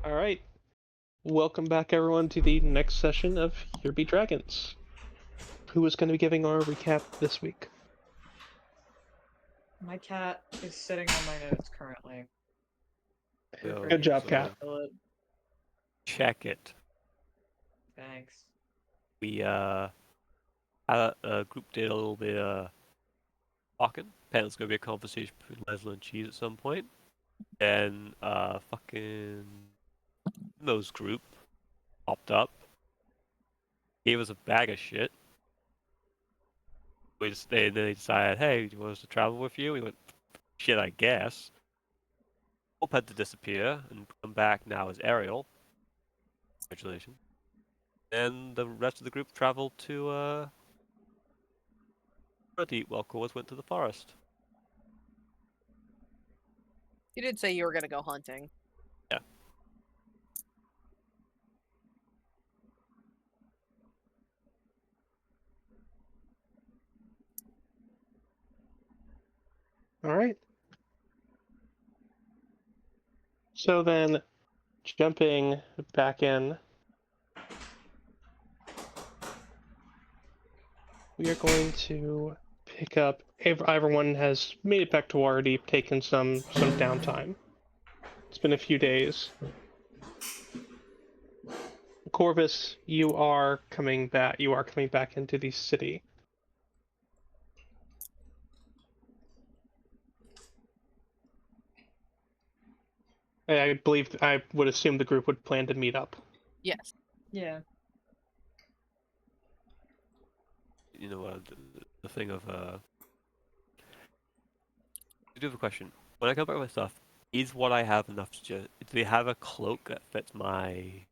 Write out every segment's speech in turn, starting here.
All right. Welcome back, everyone, to the next session of Here Be Dragons. Who is going to be giving our recap this week? My cat is sitting on my notes currently. Good job, Cat. Check it. Thanks. We had a group did a little bit talking. Apparently it's gonna be a conversation between Lessla and Cheese at some point. And fucking those group popped up, gave us a bag of shit. Then they decided, hey, do you want us to travel with you? We went, shit, I guess. Hope had to disappear and come back now as Ariel. Congratulations. And the rest of the group traveled to Waterdeep while Corvus went to the forest. You did say you were gonna go hunting. Yeah. All right. So then, jumping back in, we are going to pick up. Everyone has made it back to Waterdeep, taken some downtime. It's been a few days. Corvus, you are coming back. You are coming back into the city. I believe I would assume the group would plan to meet up. Yes. Yeah. You know, the thing of I do have a question. When I come back with my stuff, is what I have enough to just? Do they have a cloak that fits my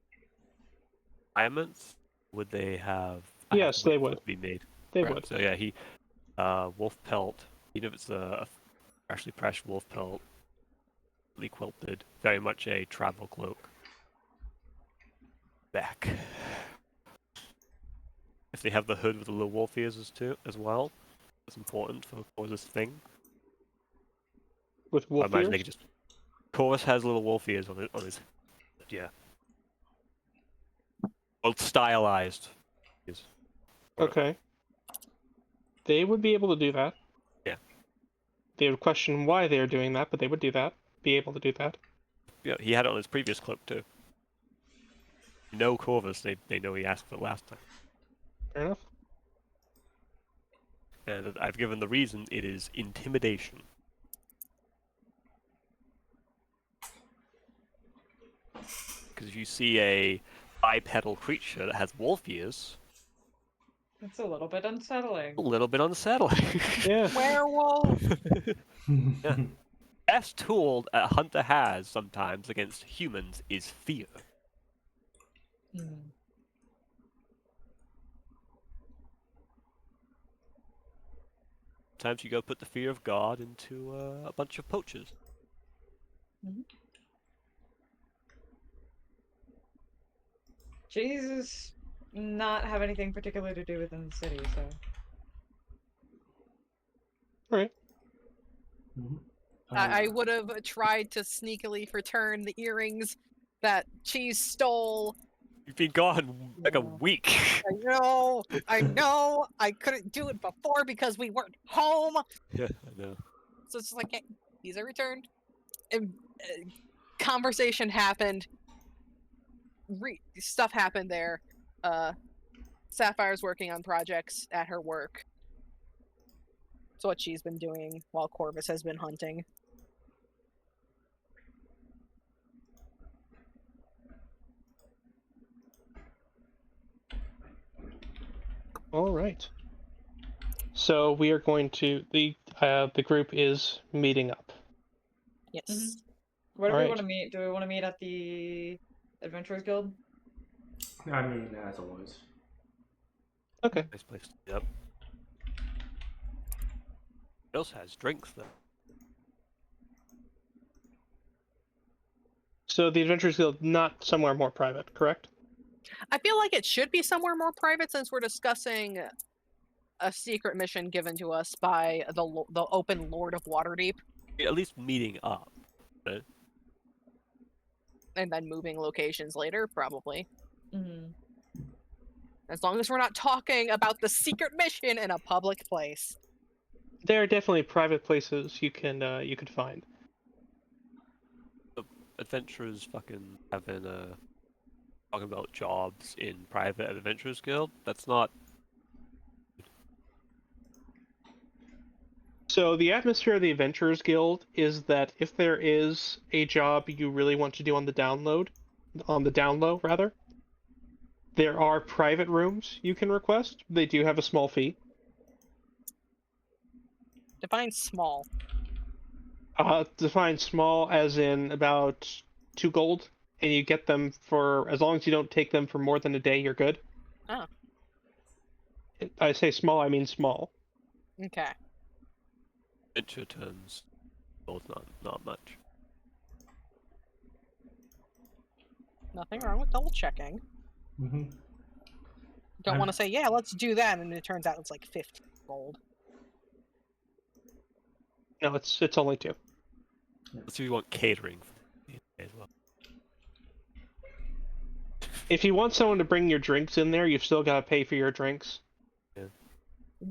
requirements? Would they have? Yes, they would. To be made. They Right. would. So yeah, wolf pelt. Even if it's a freshly pressed wolf pelt, quilted, very much a travel cloak. Back. If they have the hood with the little wolf ears as well, that's important for this thing. With wolf I imagine ears? they could just. Corvus has little wolf ears on his. Yeah. Well, stylized. Okay. They would be able to do that. Yeah. They would question why they are doing that, but they would do that. Be able to do that. Yeah, he had it on his previous cloak too. No Corvus, they know he asked for it last time. Fair enough. And I've given the reason, it is intimidation. Because if you see a bipedal creature that has wolf ears, It's a little bit unsettling. a little bit unsettling. Yeah. Werewolf! Yeah. Best tool a hunter has sometimes against humans is fear. Sometimes you go put the fear of God into a bunch of poachers. Jesus not have anything particular to do within the city, so. Alright. I would have tried to sneakily return the earrings that Cheese stole. You've been gone like a week. I know, I couldn't do it before because we weren't home. Yeah, I know. So it's like, hey, these are returned. And conversation happened. Stuff happened there. Sapphire's working on projects at her work. It's what she's been doing while Corvus has been hunting. All right. So we are going to the group is meeting up. Yes. Where do All we right. want to meet? Do we want to meet at the Adventurers Guild? I mean, as always. Okay. Nice place to meet up. It also has drinks though. So the Adventurers Guild not somewhere more private, correct? I feel like it should be somewhere more private since we're discussing a secret mission given to us by the Open Lord of Waterdeep. At least meeting up. Right? And then moving locations later, probably. Mm. As long as we're not talking about the secret mission in a public place. There are definitely private places you could find. Adventurers fucking having talking about jobs in private adventurers guild. That's not. So the atmosphere of the Adventurers Guild is that if there is a job you really want to do on the down low rather, there are private rooms you can request. They do have a small fee. Define small. Define small as in about 2 gold, and you get them for as long as you don't take them for more than a day. You're good. Oh. I say small, I mean small. Okay. Adventure terms, both not much. Nothing wrong with double checking. Mm-hmm. Don't want to say, yeah, let's do that, and it turns out it's like 50 gold. No, it's only 2. Let's see if you want catering as well. If you want someone to bring your drinks in there, you've still got to pay for your drinks.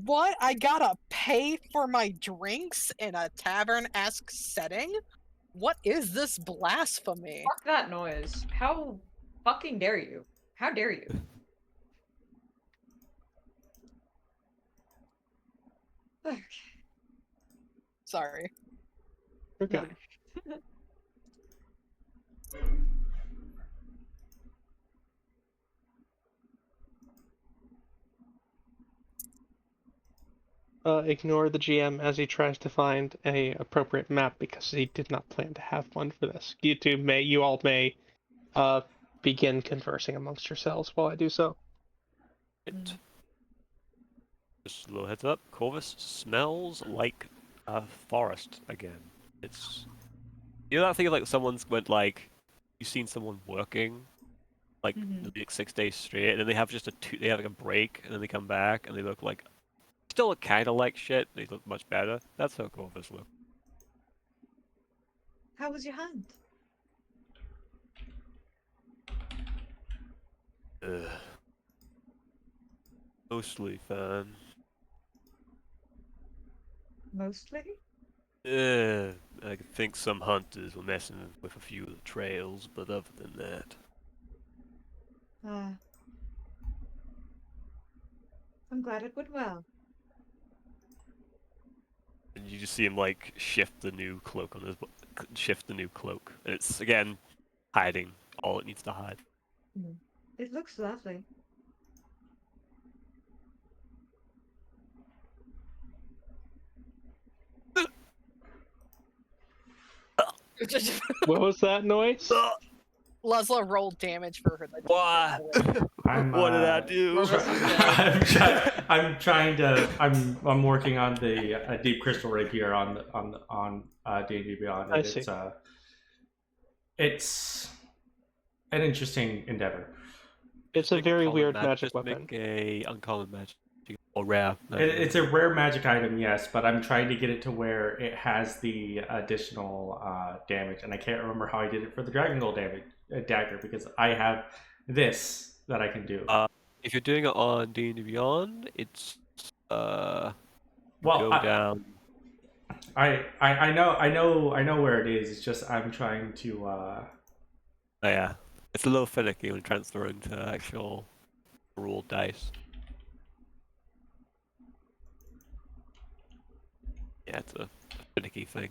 What? I gotta pay for my drinks in a tavern-esque setting? What is this blasphemy? Fuck that noise. How fucking dare you? How dare you? Sorry. Okay. Ignore the GM as he tries to find a appropriate map because he did not plan to have one for this. You all may begin conversing amongst yourselves while I do so. It. Just a little heads up. Corvus smells like a forest again. It's that thing of like someone's went like you've seen someone working like like 6 days straight, and then they have just they have like a break, and then they come back and they look like still look kind of like shit. They look much better. That's how Corvus look. How was your hunt? Ugh. Mostly fun. Mostly? I think some hunters were messing with a few of the trails, but other than that. I'm glad it went well. And you just see him like shift the new cloak, and it's again hiding all it needs to hide. It looks lovely. What was that noise? Lessla rolled damage for her. Why? What did I do? I'm working on the deep crystal rapier on D&D Beyond. I And see. It's an interesting endeavor. It's a Make very uncommon weird magic, magic just weapon. Make a uncommon magic or rare. Magic. It's a rare magic item, yes, but I'm trying to get it to where it has the additional damage, and I can't remember how I did it for the Dragon Gold dagger because I have this that I can do. If you're doing it on D&D Beyond, it's Well, go down. I know where it is. It's just I'm trying to. Oh yeah, it's a little finicky when transferring to actual rolled dice. Yeah, it's a finicky thing.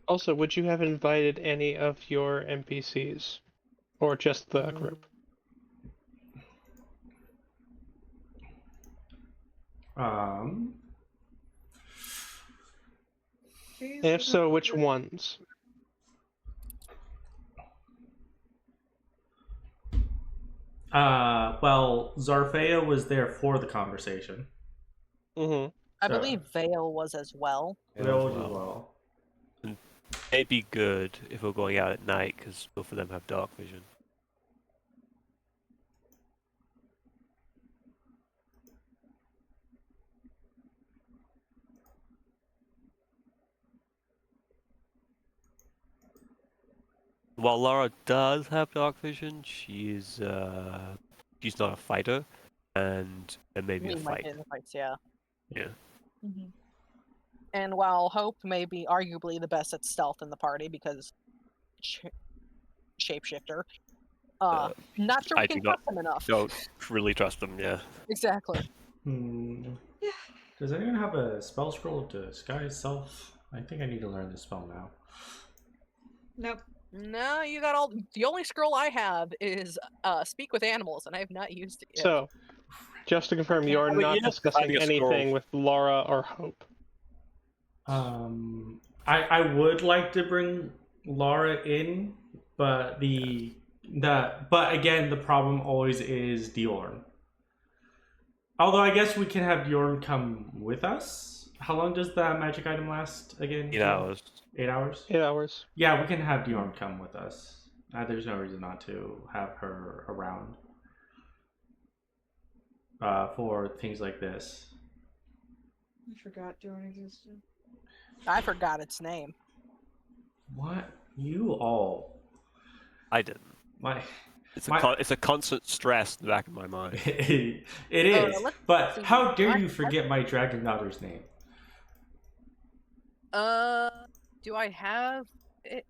Also, would you have invited any of your NPCs? Or just the group? If so, which ones? Well, Zarfea was there for the conversation. Mm-hmm. I believe Vale was as well. Vale as well. And it'd be good if we're going out at night, because both of them have dark vision. while Laura does have dark vision, she's not a fighter, and it may be a We might fight. get in the fights, yeah. Yeah. Mhm. And while Hope may be arguably the best at stealth in the party because shapeshifter, not sure I we do can not- trust him enough. Don't really trust them. Yeah. Exactly. Yeah. Does anyone have a spell scroll to disguise self? I think I need to learn this spell now. Nope. No, you got all. The only scroll I have is speak with animals, and I have not used it yet. So, just to confirm, Okay. you're But not yeah, discussing finding a scroll. anything with Laura or Hope. I would like to bring Laura in, but but again, the problem always is Diorn. Although I guess we can have Diorn come with us. How long does the magic item last again? 8 hours. 8 hours? 8 hours. Yeah, we can have Diorn come with us. There's no reason not to have her around for things like this. I forgot Dorn existed. I forgot its name. What? You all. I didn't. My. It's a constant stress in the back of my mind. It is. But see. how dare you forget my dragon daughter's name? Do I have it?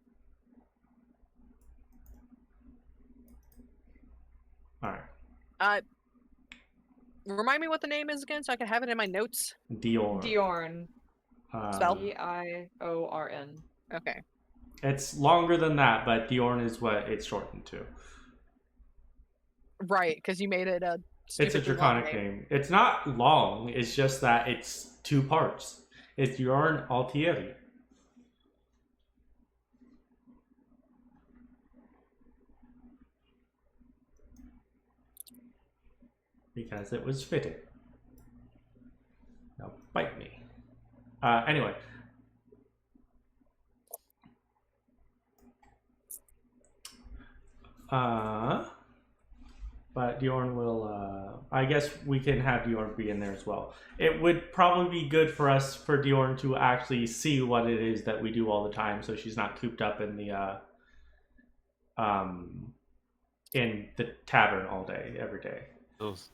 Alright. Remind me what the name is again, so I can have it in my notes. Diorn. Diorn. Spell? Diorn. Okay. It's longer than that, but Diorn is what it's shortened to. Right, because you made it a. It's a stupidly long draconic name. It's not long, it's just that it's 2 parts. It's Diorn Altieri. Because it was fitting. Now bite me. Anyway. But Diorn will, I guess we can have Diorn be in there as well. It would probably be good for us, for Diorn to actually see what it is that we do all the time, so she's not cooped up in the tavern all day, every day.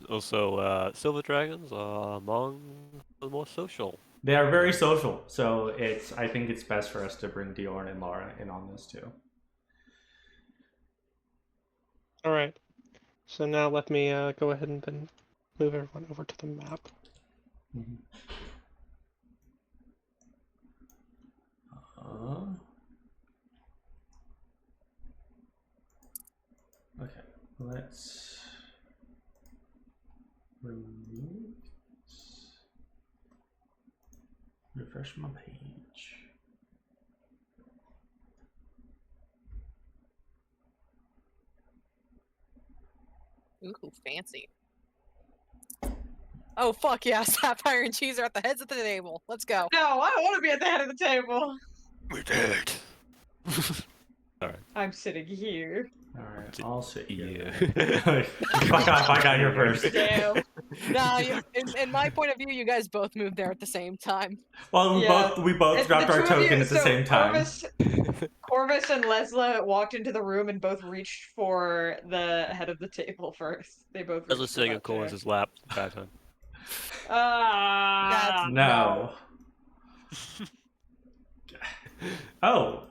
Also, silver dragons are among the more social. They are very social, so I think it's best for us to bring Diorn and Laura in on this too. All right. So now let me go ahead and then move everyone over to the map. Okay, let's refresh my page. Ooh, fancy. Oh, fuck yeah. Sapphire and Cheese are at the heads of the table. Let's go. No, I don't want to be at the head of the table. We did. I'm sitting here. Alright, I'll sit Yeah. here. Fuck off, I got here first. Damn. Nah, in my point of view, you guys both moved there at the same time. Well, Yeah. we both And dropped the our two of token you- at the so same time. Corvus and Lessla walked into the room and both reached for the head of the table first. They both As a reached for sitting in that Corvus' lap that time. Ah. No. Oh,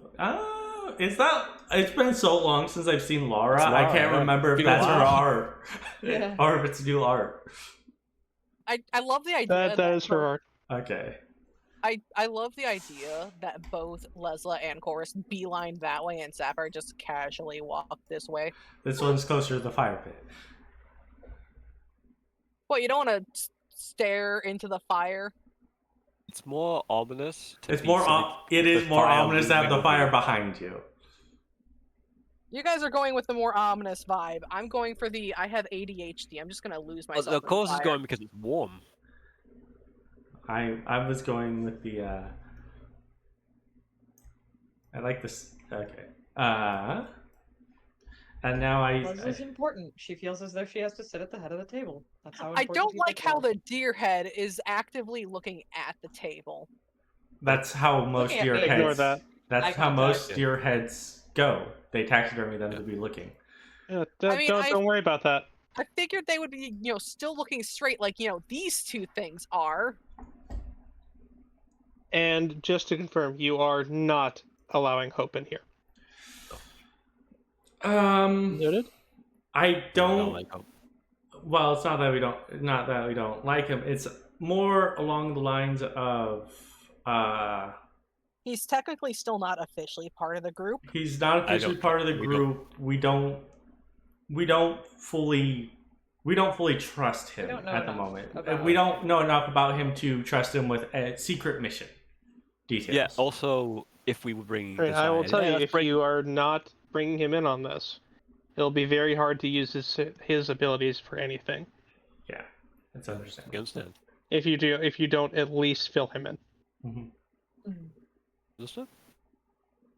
is that? It's been so long since I've seen Laura. It's Laura, I can't yeah. remember if It's been a that's her while. art, Yeah. or if it's new art. I love the idea. That is her both- art. Okay. I love the idea that both Lessla and Chorus beeline that way and Sapphire just casually walk this way. This one's closer to the fire pit. Well, you don't want to stare into the fire. It's more ominous. It's more. It is more fire ominous to have the looming fire over behind you. You guys are going with the more ominous vibe. I'm going for the I have ADHD. I'm just gonna lose myself. The in course is fire. going because it's warm. I was going with the. I like this. Okay. And now Leslie's important. She feels as though she has to sit at the head of the table. That's how I important don't people like how feel. the deer head is actively looking at the table. That's how most Looking at deer me. heads. Ignore that. That's Eye how contact. most deer heads go. They taxidermy them to be looking. Yeah, I mean, don't worry about that. I figured they would be, still looking straight like, these two things are. And just to confirm, you are not allowing Hope in here. Noted. I don't don't. like Hope. Well, it's not that we don't like him. It's more along the lines of He's technically still not officially part of the group. he's not officially part of the group. We don't fully trust him don't know at the enough moment. about We don't know enough about him to trust him with a secret mission details. Yeah. Also, if we were bringing, I mean, I will tell you, let's if bring... you are not bringing him in on this, it'll be very hard to use his abilities for anything. Yeah, that's understandable. You understand? If you don't at least fill him in. Mm-hmm. Understood?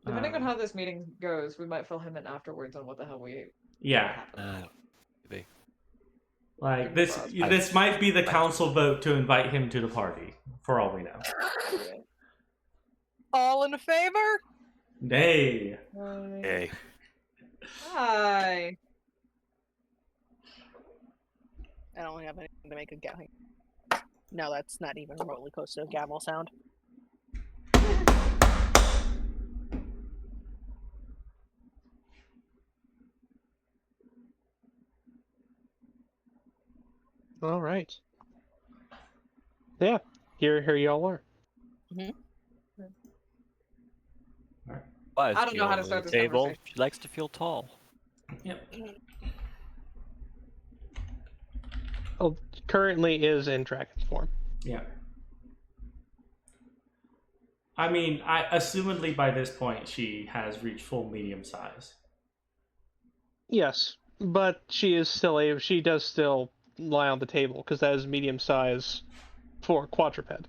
Depending on how this meeting goes, we might fill him in afterwards on what the hell we. Yeah, Maybe. like this might be the council vote to invite him to the party, for all we know. All in favor? Nay. Hey. Hi. I don't have anything to make a gavel. No, that's not even remotely close to a gavel sound. All right. Yeah, here y'all are. I don't know how to start this table. conversation. She likes to feel tall. Yep. Oh, currently is in dragon's form. Yeah. I mean, assumedly by this point she has reached full medium size. Yes, but she does still lie on the table because that is medium size for quadruped,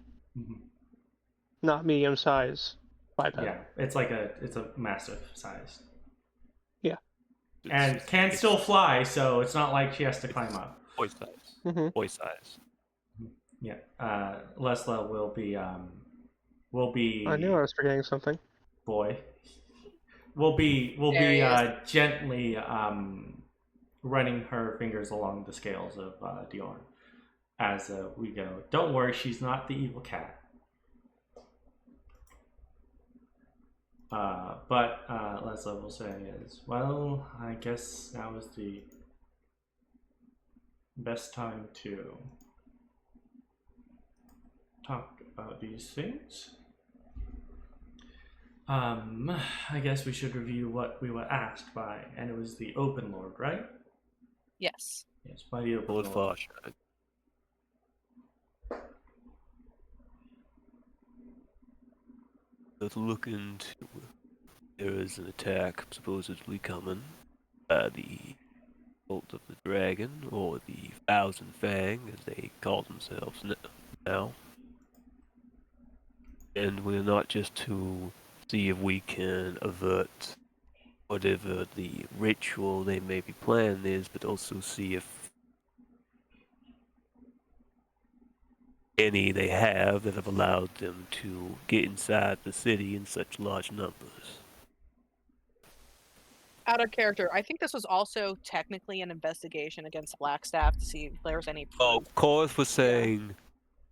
not medium size biped. Yeah, it's a massive size. Yeah. And can still fly, so it's not like she has to climb up. Boy size. Mm-hmm. Boy size. Yeah. Lessla will be I knew I was forgetting something. boy. Will be There he is. gently running her fingers along the scales of Diorn as we go. Don't worry, she's not the evil cat. But Lessla will say is, well, I guess now is the best time to talk about these things. I guess we should review what we were asked by, and it was the Open Lord, right? Yes. Yes, by the Open Lord Lord. Farshad. Let's look into. There is an attack supposedly coming by the Bolt of the Dragon, or the Thousand Fang, as they call themselves now. And we're not just to see if we can avert whatever the ritual they may be planning is, but also see if any they have that have allowed them to get inside the city in such large numbers. Out of character, I think this was also technically an investigation against Blackstaff to see if there was any proof. Oh, Corvus was saying,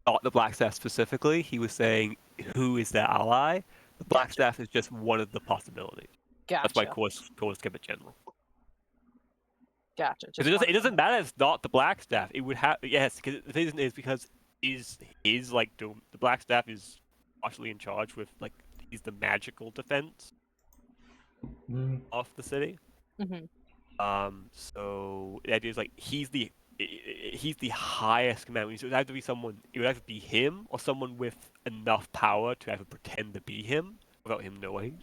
not the Blackstaff specifically, he was saying who is their ally. The Blackstaff is just one of the possibilities. Gotcha. That's why Corvus kept it general. Gotcha. Because it doesn't matter if it's not the Blackstaff. It would have, yes, because the reason is because is like the Blackstaff is partially in charge with, like, he's the magical defense of the city. So the idea is like he's the highest command. So it would have to be someone. It would either be him or someone with enough power to either pretend to be him without him knowing,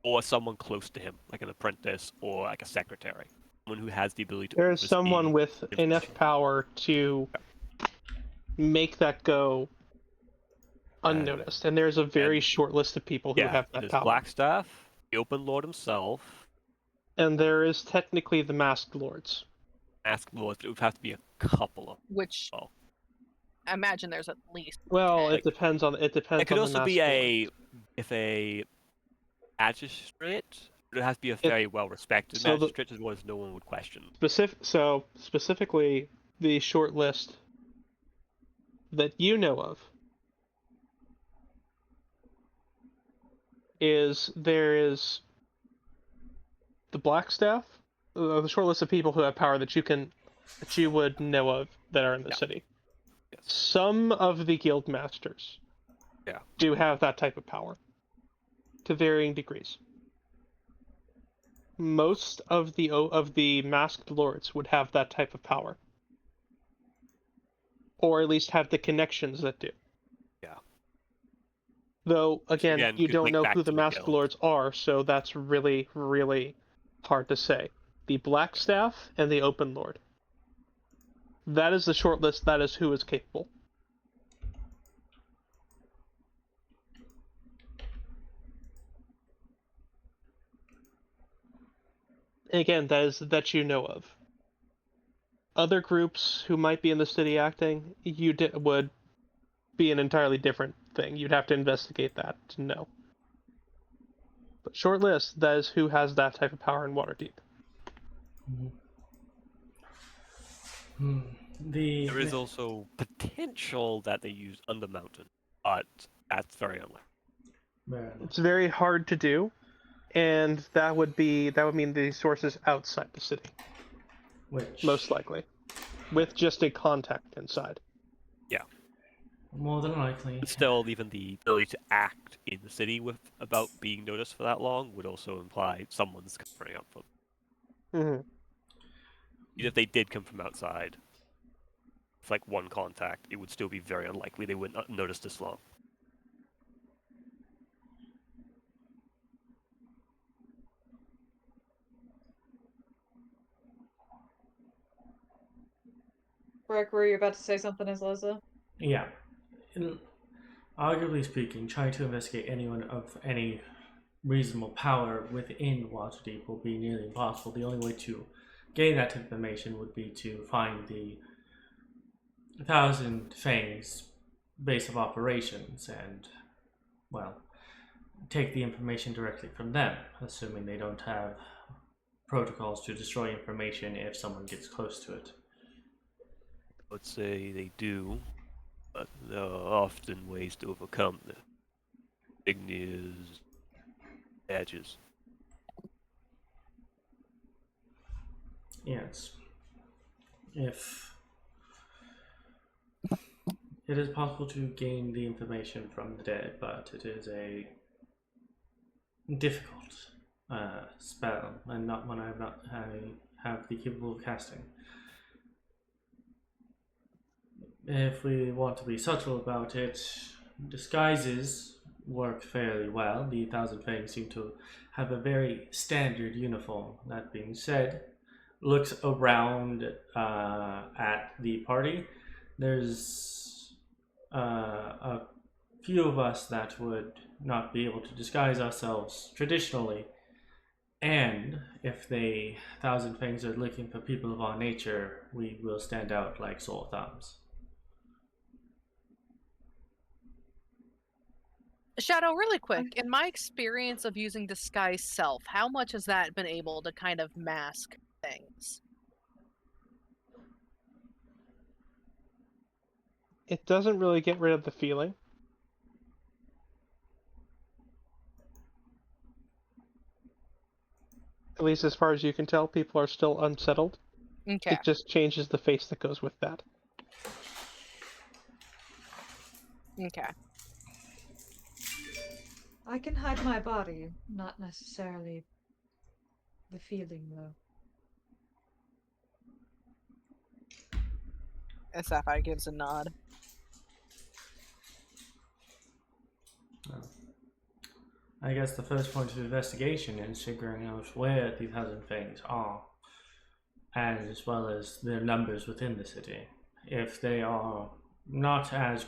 or someone close to him, like an apprentice or like a secretary, someone who has the ability to. There's someone with enough power to make that go unnoticed, and there's a very short list of people who have that power. Blackstaff, the Open Lord himself, and there is technically the Masked Lords. Masked Lords, but it would have to be a couple of. Which I imagine there's at least. Well, 10. it depends on It could on also the be Masked Lords. if a magistrate It has to be a very well-respected so the- magistrate, as well as no one would question. Specifically, the short list that you know of there is the Blackstaff, the short list of people who have power that you would know of that are in the city. Yes. Some of the guild masters do have that type of power to varying degrees. Most of the masked lords would have that type of power, or at least have the connections that do. Yeah. Though again, you could don't link know back who to the the masked guild. lords are, so that's really, really hard to say. The Blackstaff and the Open Lord. That is the short list. That is who is capable. Again, that you know of. Other groups who might be in the city acting, would be an entirely different thing. You'd have to investigate that to know. But short list, that is who has that type of power in Waterdeep. There is also potential that they use Undermountain, but that's very unlikely. It's very hard to do, and that would mean the sources outside the city. Which Most likely. With just a contact inside. Yeah. more than likely. But still, even the ability to act in the city without being noticed for that long would also imply someone's covering up for them. Mm-hmm. Even if they did come from outside, with like one contact, it would still be very unlikely they would not notice this long. Breck, were you about to say something as Lessla? Yeah. Arguably speaking, trying to investigate anyone of any reasonable power within Waterdeep will be nearly impossible. The only way to gain that information would be to find the Thousand Fangs base of operations and, well, take the information directly from them, assuming they don't have protocols to destroy information if someone gets close to it. I would say they do, but there are often ways to overcome the insignias, badges. Yes. If it is possible to gain the information from the dead, but it is a difficult spell, and not one I have the capable of casting. If we want to be subtle about it, disguises work fairly well. The Thousand Fangs seem to have a very standard uniform. That being said, looks around at the party. There's a few of us that would not be able to disguise ourselves traditionally, and if the Thousand Fangs are looking for people of our nature, we will stand out like sore thumbs. Shadow, really quick, in my experience of using disguise self, how much has that been able to kind of mask things? It doesn't really get rid of the feeling. At least as far as you can tell, people are still unsettled. Okay. It just changes the face that goes with that. Okay. I can hide my body, not necessarily the feeling, though. And Sapphire gives a nod. I guess the first point of investigation is figuring out where the Thousand Fangs are, and as well as their numbers within the city. If they are not as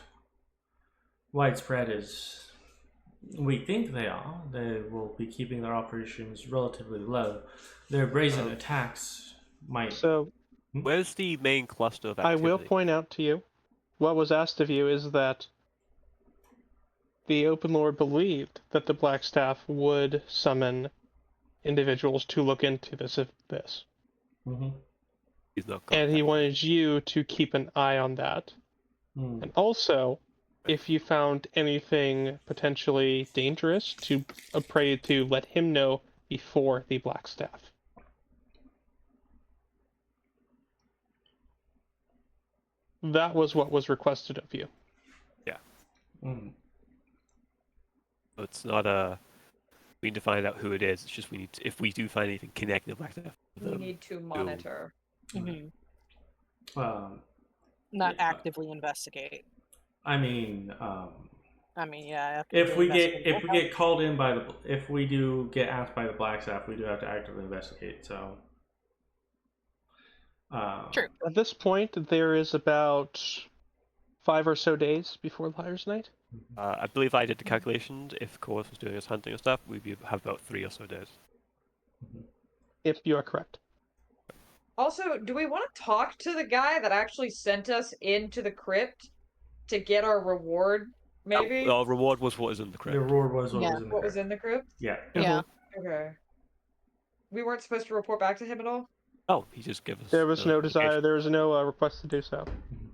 widespread as we think they are, they will be keeping their operations relatively low. Their brazen attacks might... So, Where's the main cluster of I activity? will point out to you, what was asked of you is that the Open Lord believed that the Blackstaff would summon individuals to look into this. Mm-hmm. He's not And he contact. wanted you to keep an eye on that. Mm. And also, if you found anything potentially dangerous, to pray to let him know before the Black Staff. That was what was requested of you. Mm. So it's not a. We need to find out who it is. It's just we need to, if we do find anything connected like that. We need to monitor. Mhm. Um, Not Yeah. actively investigate. I mean, I mean, yeah. if we investigate. get called in by the if we do get asked by the Black Staff, we do have to actively investigate. So, True. At this point, there is about 5 or so days before Liar's Night. I believe I did the calculations. If Corvus was doing his hunting and stuff, we'd have about 3 or so days. If you are correct. Also, do we want to talk to the guy that actually sent us into the crypt to get our reward? Maybe. Our reward was what is in the the crypt. reward was what Yeah. was in the What was crypt. in the crypt? Yeah. Yeah. Okay. We weren't supposed to report back to him at all. Oh, he just gave us. There was no desire, indication. there was no request to do so.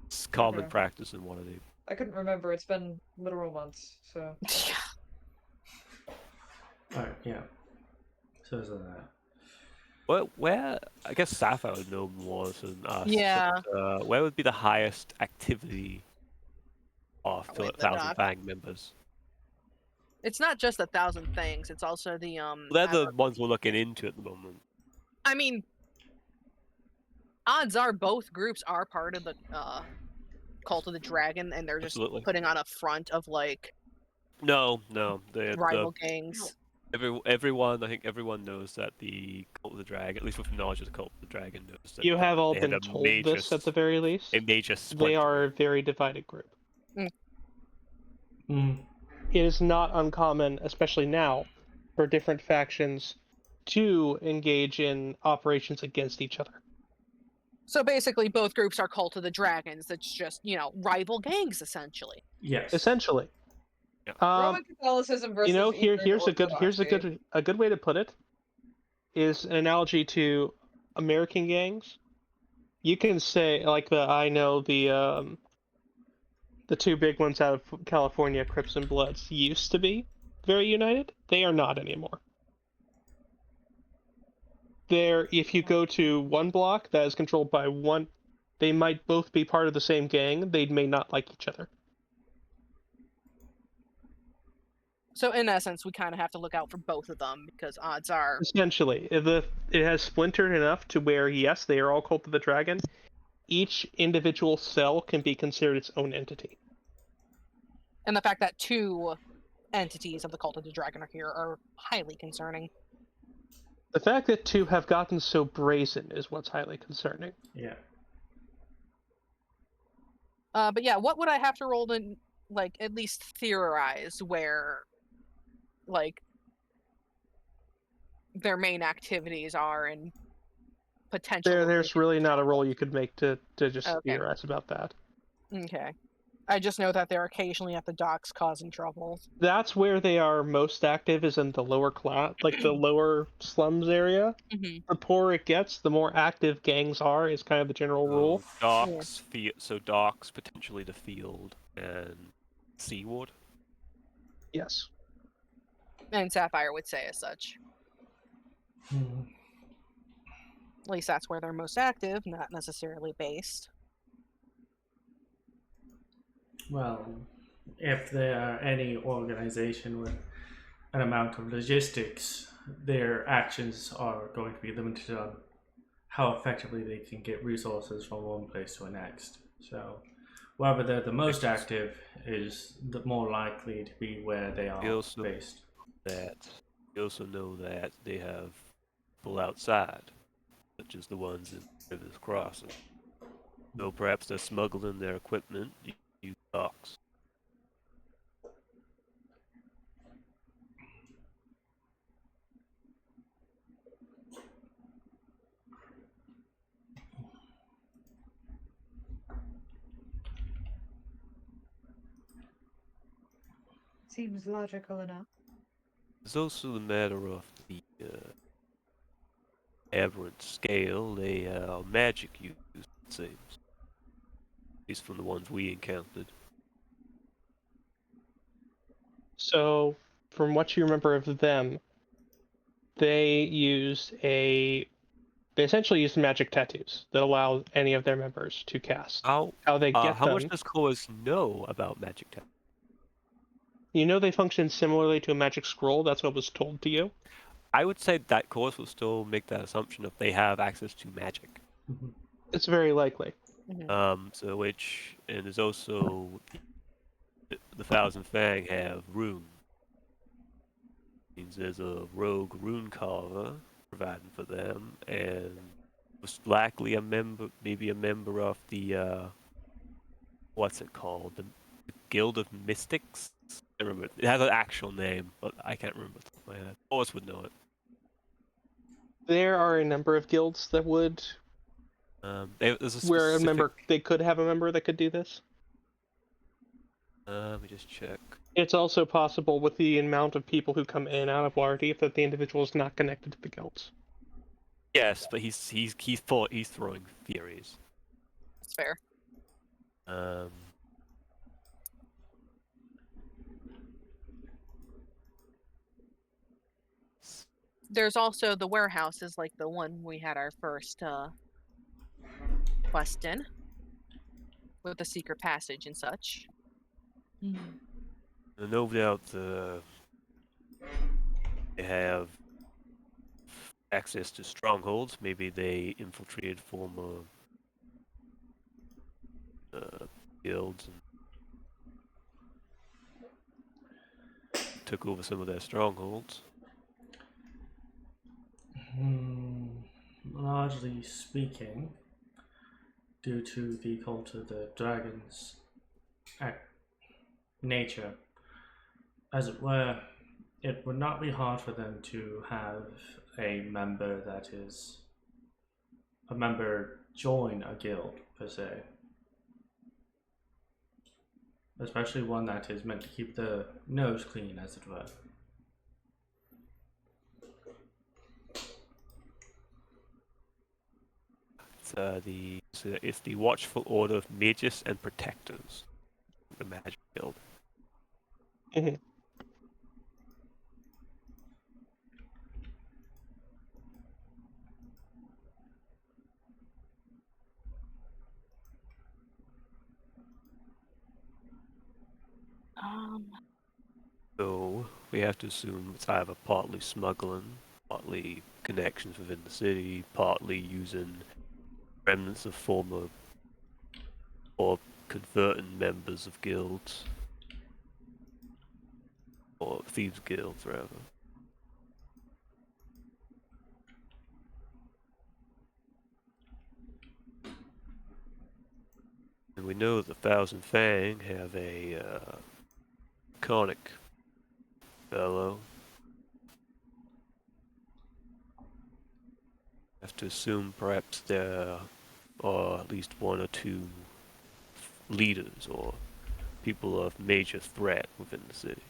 It's common Okay. practice in Waterdeep. I couldn't remember. It's been literal months, so. All right. Yeah. So is that. Where I guess Sapphire would know more than us. Yeah. But, where would be the highest activity of Probably the 1,000 dock. Fang members? It's not just 1,000 things. It's also the They're I the don't- ones we're looking into at the moment. I mean, odds are both groups are part of the Cult of the Dragon, and they're just Absolutely. putting on a front of like No, rival gangs. everyone. I think everyone knows that the Cult of the Dragon, at least with knowledge of the Cult of the Dragon, knows that You have all they had been a told major this at the very least. a major They splinter. are a very divided group. Mm. It is not uncommon, especially now, for different factions to engage in operations against each other. So basically, both groups are Cult of the Dragons. It's just rival gangs essentially. Yes. Essentially. Yeah. Roman Catholicism versus. Here's a Orthodoxy. good way to put it is an analogy to American gangs. You can say like the 2 big ones out of California, Crips and Bloods, used to be very united. They are not anymore. If you go to one block that is controlled by one, they might both be part of the same gang. They may not like each other. So in essence, we kind of have to look out for both of them because odds are. Essentially, it has splintered enough to where, yes, they are all Cult of the Dragon. Each individual cell can be considered its own entity. And the fact that 2 entities of the Cult of the Dragon are here are highly concerning. The fact that 2 have gotten so brazen is what's highly concerning. Yeah. But yeah, what would I have to roll to, like, at least theorize where, like, their main activities are and potential. There's really not a role you could make to just Okay. theorize about that. Okay. I just know that they're occasionally at the docks causing trouble. That's where they are most active, is in the lower class, like the lower slums area. Mm-hmm. The poorer it gets, the more active gangs are, is kind of the general rule. Docks, so docks, potentially the field, and Seaward. Yes. And Sapphire would say as such. Mm. At least that's where they're most active, not necessarily based. Well, if there are any organization with an amount of logistics, their actions are going to be limited on how effectively they can get resources from one place to the next. So, wherever they're the most active is the more likely to be where they are Also- based. You also know that they have people outside, such as the ones in Rivers Crossing. So perhaps they're smuggling their equipment, use docks. Seems logical enough. There's also the matter of the aberrant scale, they are magic use, it seems. At least from the ones we encountered. So, from what you remember of them, they essentially used magic tattoos that allow any of their members to cast. How How they get how them, much does Corvus know about magic tech? you know, they function similarly to a magic scroll. That's what was told to you. I would say that Corvus will still make that assumption if they have access to magic. Mhm. It's very likely. So and there's also the Thousand Fang have rune. Means there's a rogue rune carver providing for them, and most likely maybe a member of the what's it called, the Guild of Mystics. I remember it has an actual name, but I can't remember off the top of my head. Boris would know it. There are a number of guilds that would, There's a where a member, specific. they could have a member that could do this. Let me just check. It's also possible with the amount of people who come in and out of Waterdeep that the individual is not connected to the guilds. Yes, but he's throwing theories. That's fair. There's also the warehouses, like the one we had our first quest in, with the secret passage and such. No doubt they have access to strongholds. Maybe they infiltrated former guilds and took over some of their strongholds. Largely speaking, due to the cult of the dragon's nature, as it were, it would not be hard for them to have a member join a guild, per se. Especially one that is meant to keep the nose clean, as it were. It's the Watchful Order of Magus and Protectors, the Magic Guild. So we have to assume it's either partly smuggling, partly connections within the city, partly using remnants of former or converting members of guilds, or thieves guilds rather. And we know the Thousand Fang have a iconic fellow. Have to assume perhaps there are at least one or two leaders or people of major threat within the city.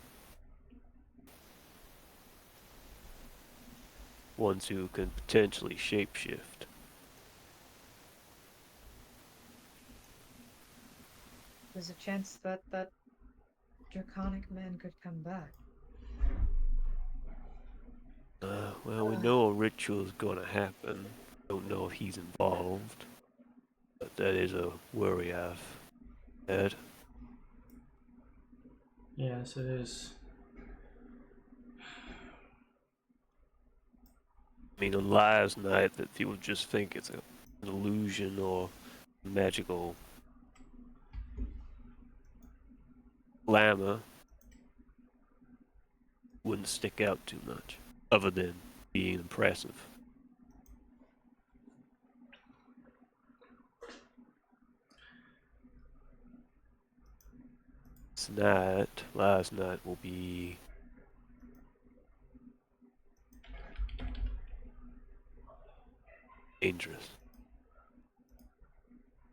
Ones who can potentially shapeshift. There's a chance that that draconic man could come back. Well, we know a ritual is going to happen. Don't know if he's involved, but that is a worry I've had. Yes, it is. I mean, on Lives Night, that people just think it's an illusion or magical glamour wouldn't stick out too much, other than being impressive. Last night will be dangerous.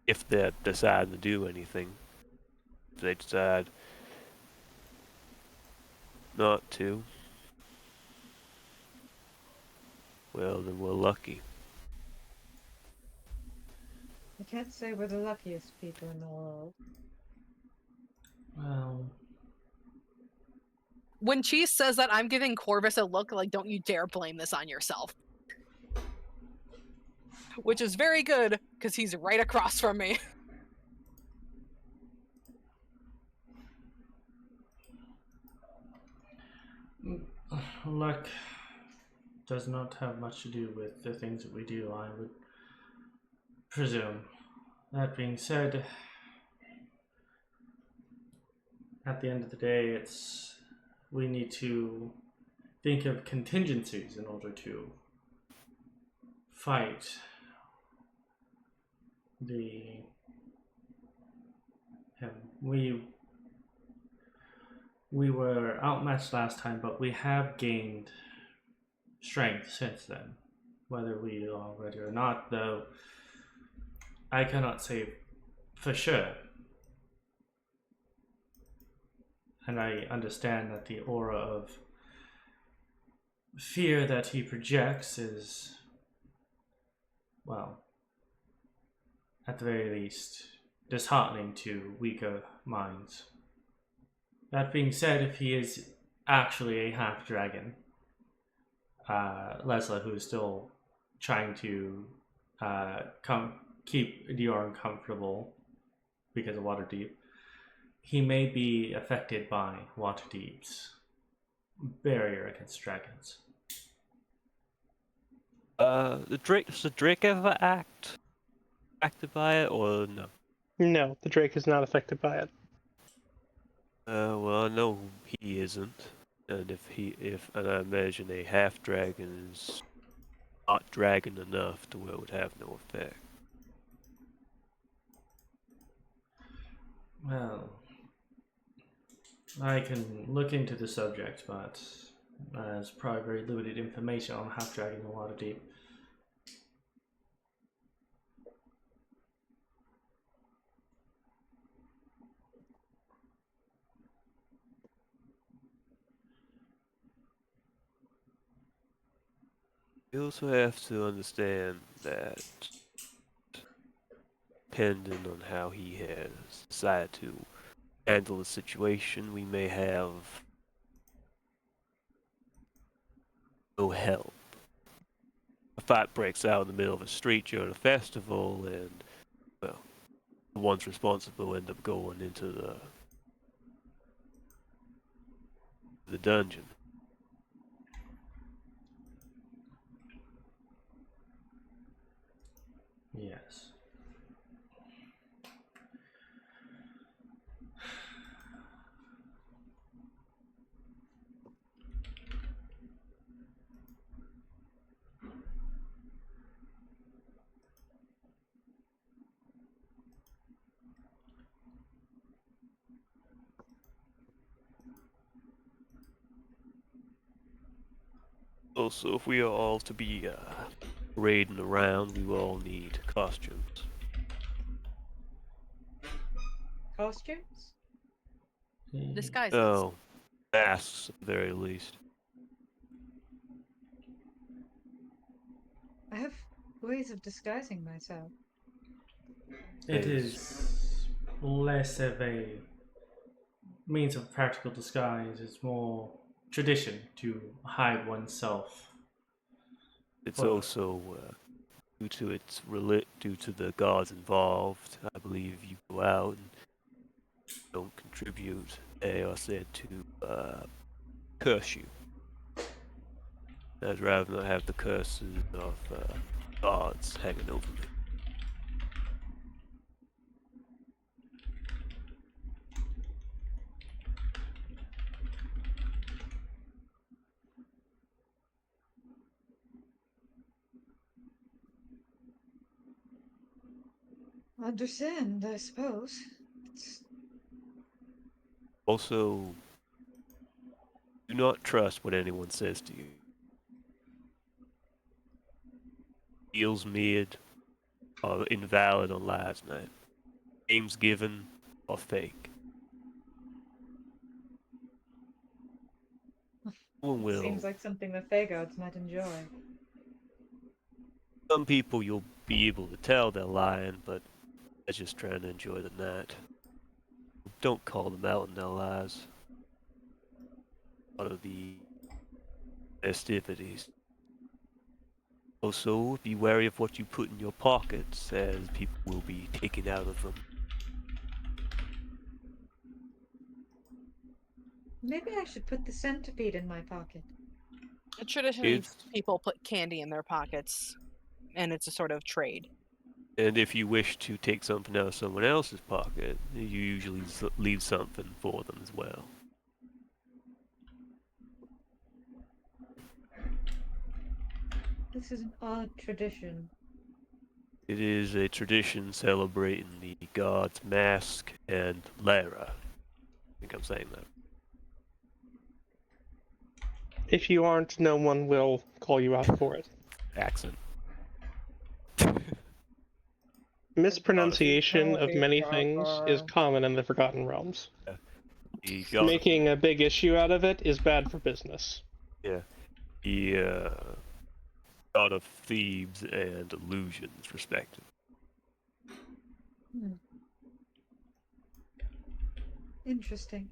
If they decide to do anything, if they decide not to, well, then we're lucky. I can't say we're the luckiest people in the world. Well, When Cheese says that, I'm giving Corvus a look like, don't you dare blame this on yourself. Which is very good, because he's right across from me. luck does not have much to do with the things that we do, I would presume. That being said, at the end of the day, we need to think of contingencies in order to fight the him. We were outmatched last time, but we have gained strength since then. Whether we are ready or not, though, I cannot say for sure. And I understand that the aura of fear that he projects is, well, at the very least, disheartening to weaker minds. That being said, if he is actually a half-dragon, Lessla, who is still trying to keep Dior comfortable because of Waterdeep, he may be affected by Waterdeep's barrier against dragons. Does the Drake ever acted by it, or no? No, the Drake is not affected by it. Well, I know he isn't, and and I imagine a half dragon is not dragon enough to where it would have no effect. Well, I can look into the subject, but there's probably very limited information on half-dragon in Waterdeep. You also have to understand that, depending on how he has decided to handle the situation, we may have no help. A fight breaks out in the middle of a street during a festival, and, well, the ones responsible end up going into the dungeon. Yes. Also, if we are all to be parading around, we will all need costumes. Costumes? Disguises. Oh, masks at the very least. I have ways of disguising myself. It Is- is less of a means of practical disguise. It's more tradition to hide oneself. It's Well- also due to the gods involved. I believe you go out and don't contribute. They are said to curse you. I'd rather not have the curses of gods hanging over me. Understand, I suppose. Also, do not trust what anyone says to you. Deals made are invalid on last night. Names given are fake. No one will. Seems like something the Fae gods might enjoy. Some people you'll be able to tell they're lying, but they're just trying to enjoy the night. Don't call them out on their lies. Part of the festivities. Also, be wary of what you put in your pockets, as people will be taken out of them. Maybe I should put the centipede in my pocket. Traditionally, It's- people put candy in their pockets, and it's a sort of trade. And if you wish to take something out of someone else's pocket, you usually leave something for them as well. This is an odd tradition. It is a tradition celebrating the gods Mask and Lara. I think I'm saying that. If you aren't, no one will call you out for it. Accent. Mispronunciation of many things is common in the Forgotten Realms. The god, Making a big issue out of it is bad for business. the god of thieves and illusions, respectively. Interesting.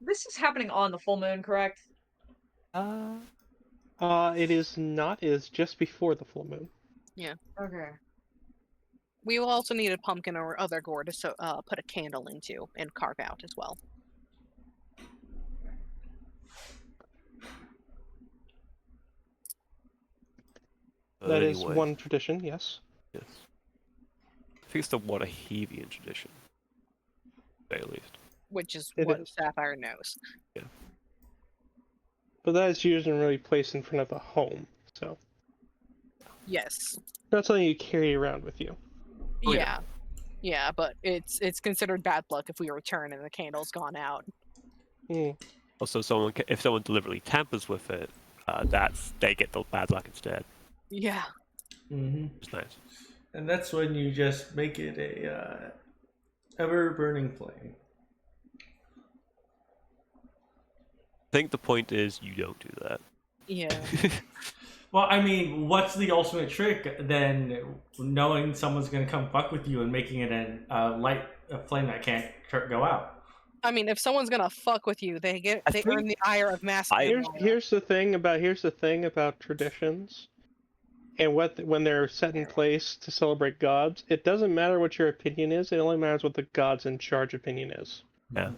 This is happening on the full moon, correct? It is not. It is just before the full moon. Okay. We will also need a pumpkin or other gourd to put a candle into and carve out as well. That is Anyway, one tradition, yes. yes. I think it's the Waterdeep tradition, at least. Which is It what is. Sapphire knows. But that is usually placed in front of a home, so Yes. not something you carry around with you. Oh, yeah. Yeah. Yeah, but it's considered bad luck if we return and the candle's gone out. Also, if someone deliberately tampers with it, they get the bad luck instead. Yeah. Mm-hmm. It's nice. And that's when you just make it a ever-burning flame. I think the point is you don't do that. Yeah. Well, I mean, what's the ultimate trick then? Knowing someone's gonna come fuck with you and making it a flame that can't go out. I mean, if someone's gonna fuck with you, they earn the ire of masculine. Here's the thing about traditions, and when they're set in place to celebrate gods. It doesn't matter what your opinion is. It only matters what the gods in charge opinion is. Yeah.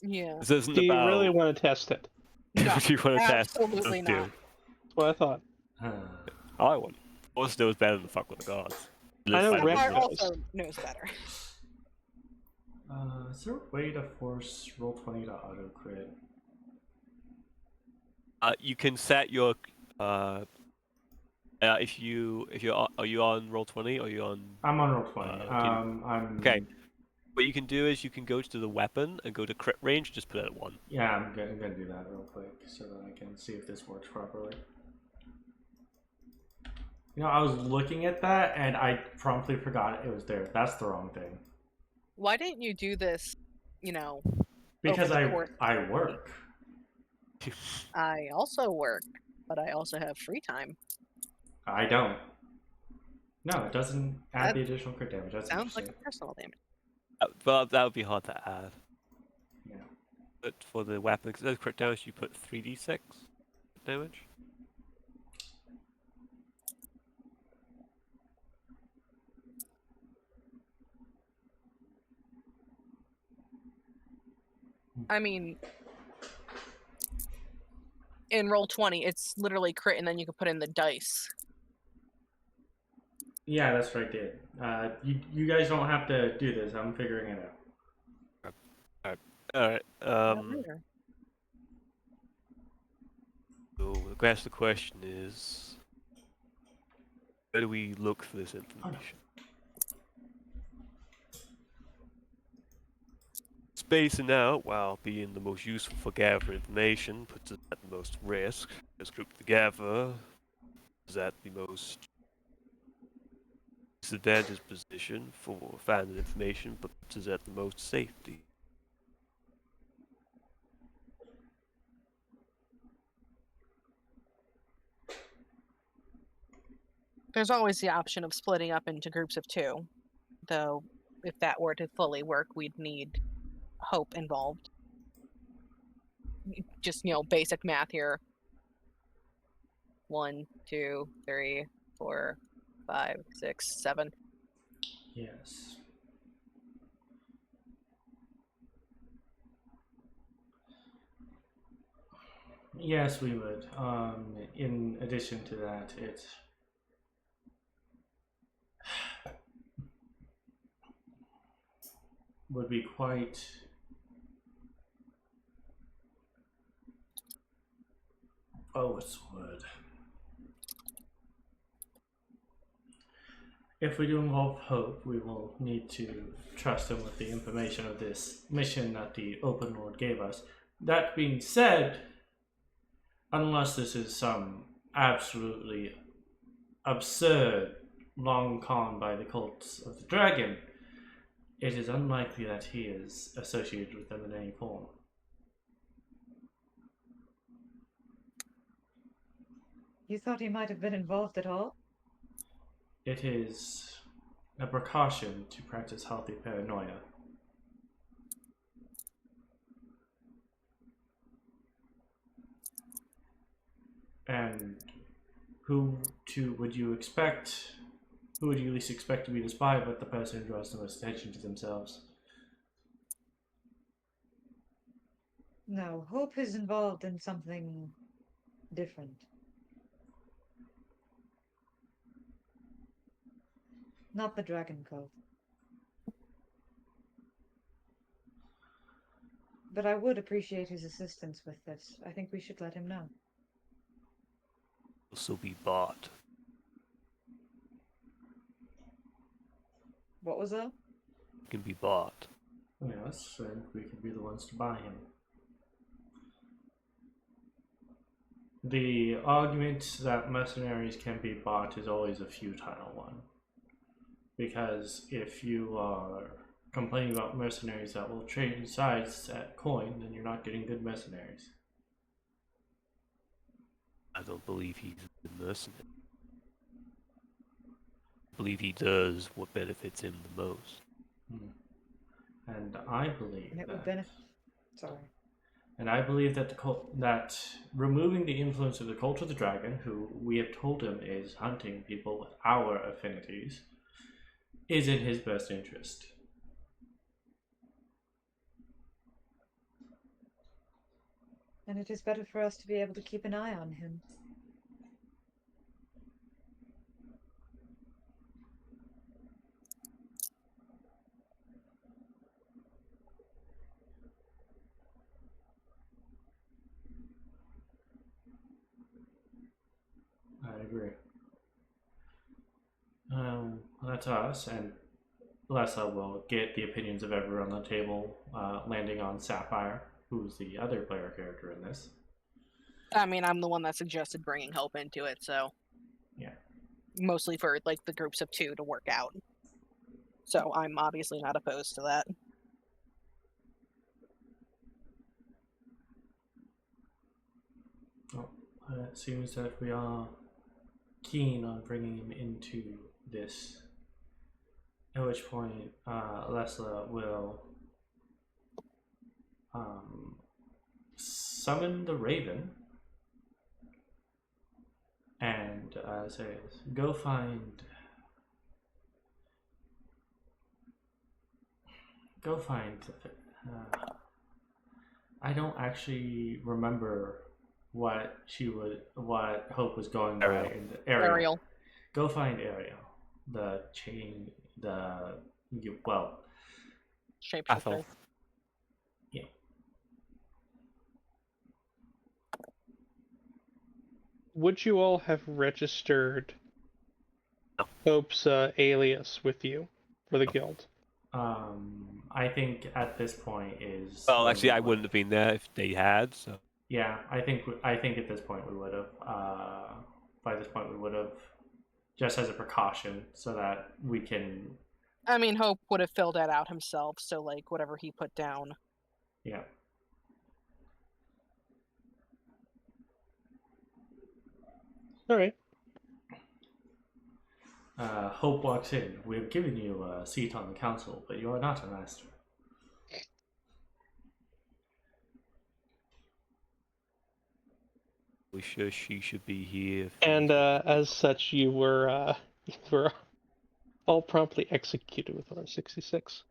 Yeah. This isn't Do you about. really want to test it? No, if you want to test, absolutely let's do not. it. That's what I thought. I want. What's still better than fuck with the gods. I know Let's Red find Sapphire out. knows. also knows better. Is there a way to force Roll20 to auto crit? You can set your. If you're are you on Roll20 or are you on? I'm on Roll20. I'm Okay. What you can do is you can go to the weapon and go to crit range. Just put it at 1. Yeah, I'm gonna do that real quick so that I can see if this works properly. You know, I was looking at that and I promptly forgot it was there. That's the wrong thing. Why didn't you do this, Because Over the course. I work. I also work, but I also have free time. I don't. No, it doesn't add That the additional crit damage. That's Sounds like interesting. a personal damage. Well, that would be hard to add. Yeah. But for the weapon, because there's crit damage, you put 3d6 damage. I mean, in Roll20, it's literally crit, and then you can put in the dice. Yeah, that's what I did. You guys don't have to do this. I'm figuring it out. Alright, Later. so I guess the question is, where do we look for this information? Spacing out, while being the most useful for gathering information, puts us at the most risk. As grouped together, is at the most disadvantaged position for finding information, but puts us at the most safety. There's always the option of splitting up into groups of 2, though if that were to fully work, we'd need Hope involved. Just, basic math here. 1, 2, 3, 4, 5, 6, 7. Yes. Yes, we would. In addition to that, it would be quite what's the word? If we do involve Hope, we will need to trust him with the information of this mission that the Open Lord gave us. That being said, unless this is some absolutely absurd long con by the cults of the dragon, it is unlikely that he is associated with them in any form. You thought he might have been involved at all? It is a precaution to practice healthy paranoia. And who would you least expect to be the spy but the person who draws the most attention to themselves? No, Hope is involved in something different. Not the Dragon Cult. But I would appreciate his assistance with this. I think we should let him know. Also be bought. What was that? Can be bought. Yes, and we could be the ones to buy him. The argument that mercenaries can be bought is always a futile one. Because if you are complaining about mercenaries that will trade sides at coin, then you're not getting good mercenaries. I don't believe he's a mercenary. I believe he does what benefits him the most. And I believe And it would that... benefit. Sorry. And I believe that that removing the influence of the cult of the dragon, who we have told him is hunting people with our affinities, is in his best interest. And it is better for us to be able to keep an eye on him. I agree. That's us, and Lessla will get the opinions of everyone on the table, landing on Sapphire, who's the other player character in this. I mean, I'm the one that suggested bringing Hope into it, so... Yeah. Mostly for, the groups of 2 to work out. So I'm obviously not opposed to that. Well, it seems that we are keen on bringing him into this. At which point, Lessla will summon the Raven and says, "Go find I don't actually remember what Hope was going by Ariel. in the Ariel. Go find Ariel. Shapeshifter. Yeah. Would you all have registered Hope's alias with you for the guild? I think at this point is. Well, actually, I wouldn't have been there if they had, so... Yeah, I think at this point we would have. By this point we would have just as a precaution, so that we can. I mean, Hope would have filled that out himself, so like whatever he put down. Yeah. All right. Hope walks in. We have given you a seat on the council, but you are not a master. We sure she should be here. And as such, you were all promptly executed with R66.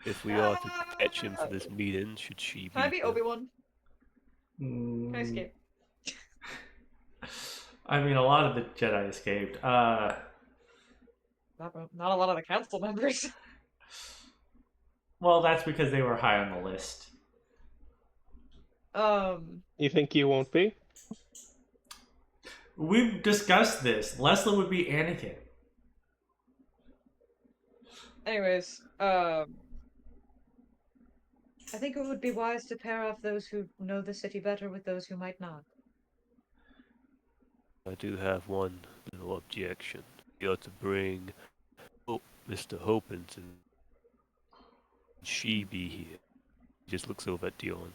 If we are to catch him for this meeting, should she be Can I be here? Obi-Wan? Can I escape? I mean, a lot of the Jedi escaped. Not a lot of the council members. Well, that's because they were high on the list. You think you won't be? We've discussed this. Lessla would be Anakin. Anyways, I think it would be wise to pair off those who know the city better with those who might not. I do have one little objection. You ought to bring Mr. Hopins and she be here. He just looks over at Dion.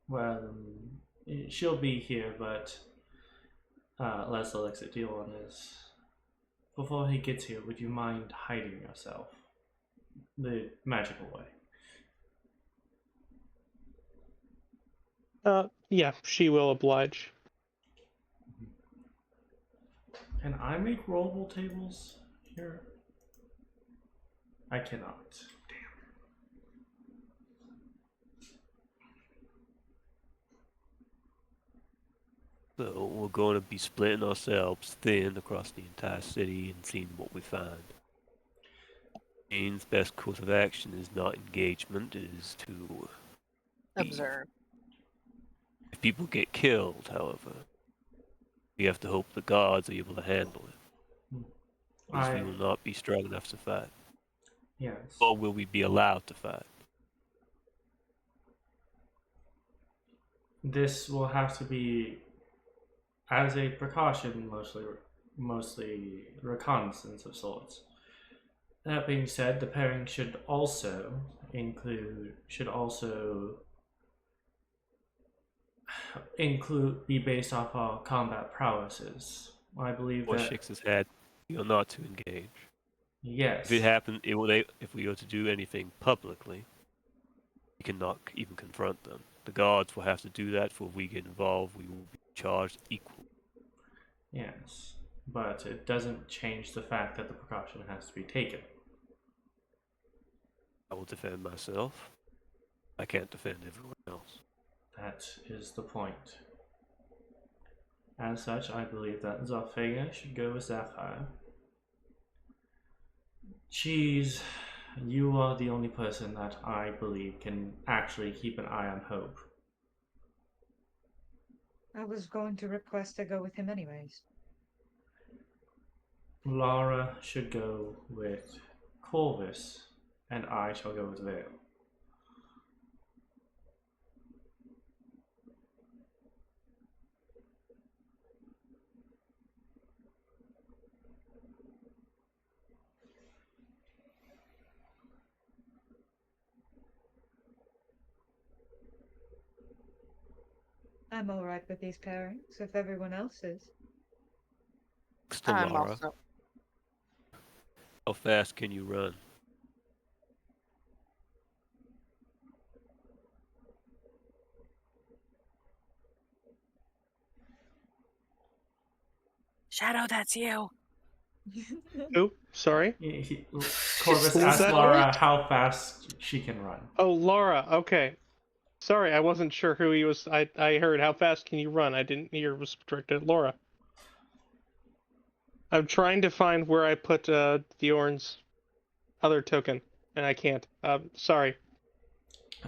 Well, she'll be here, but Lessla looks at Dion is. Before he gets here, would you mind hiding yourself? The magical way. Yeah, she will oblige. Can I make rollable tables here? I cannot. So we're going to be splitting ourselves thin across the entire city and seeing what we find. Means best course of action is not engagement, it is to Observe. If people get killed, however, we have to hope the gods are able to handle it. Because we will not be strong enough to fight. Yes. Or will we be allowed to fight? This will have to be as a precaution, mostly reconnaissance of sorts. That being said, the pairing should also be based off our combat prowesses. I believe Or that shakes his head, you're not to engage. yes. If it happened, if we are to do anything publicly, we cannot even confront them. The gods will have to do that, for if we get involved, we will be charged equal. Yes, but it doesn't change the fact that the precaution has to be taken. I will defend myself. I can't defend everyone else. That is the point. As such, I believe that Zofega should go with Sapphire. Cheese, you are the only person that I believe can actually keep an eye on Hope. I was going to request to go with him anyways. Lara should go with Corvus, and I shall go with Vale. I'm alright with these pairings, if everyone else is. Next to I'm Lara, also. how fast can you run? Shadow, that's you. Oh, sorry. Corvus Was asked that Lara how fast she can run. Oh, Laura. Okay. Sorry, I wasn't sure who he was. I heard how fast can you run. I didn't hear it was directed at Laura. I'm trying to find where I put Bjorn's other token, and I can't. Sorry.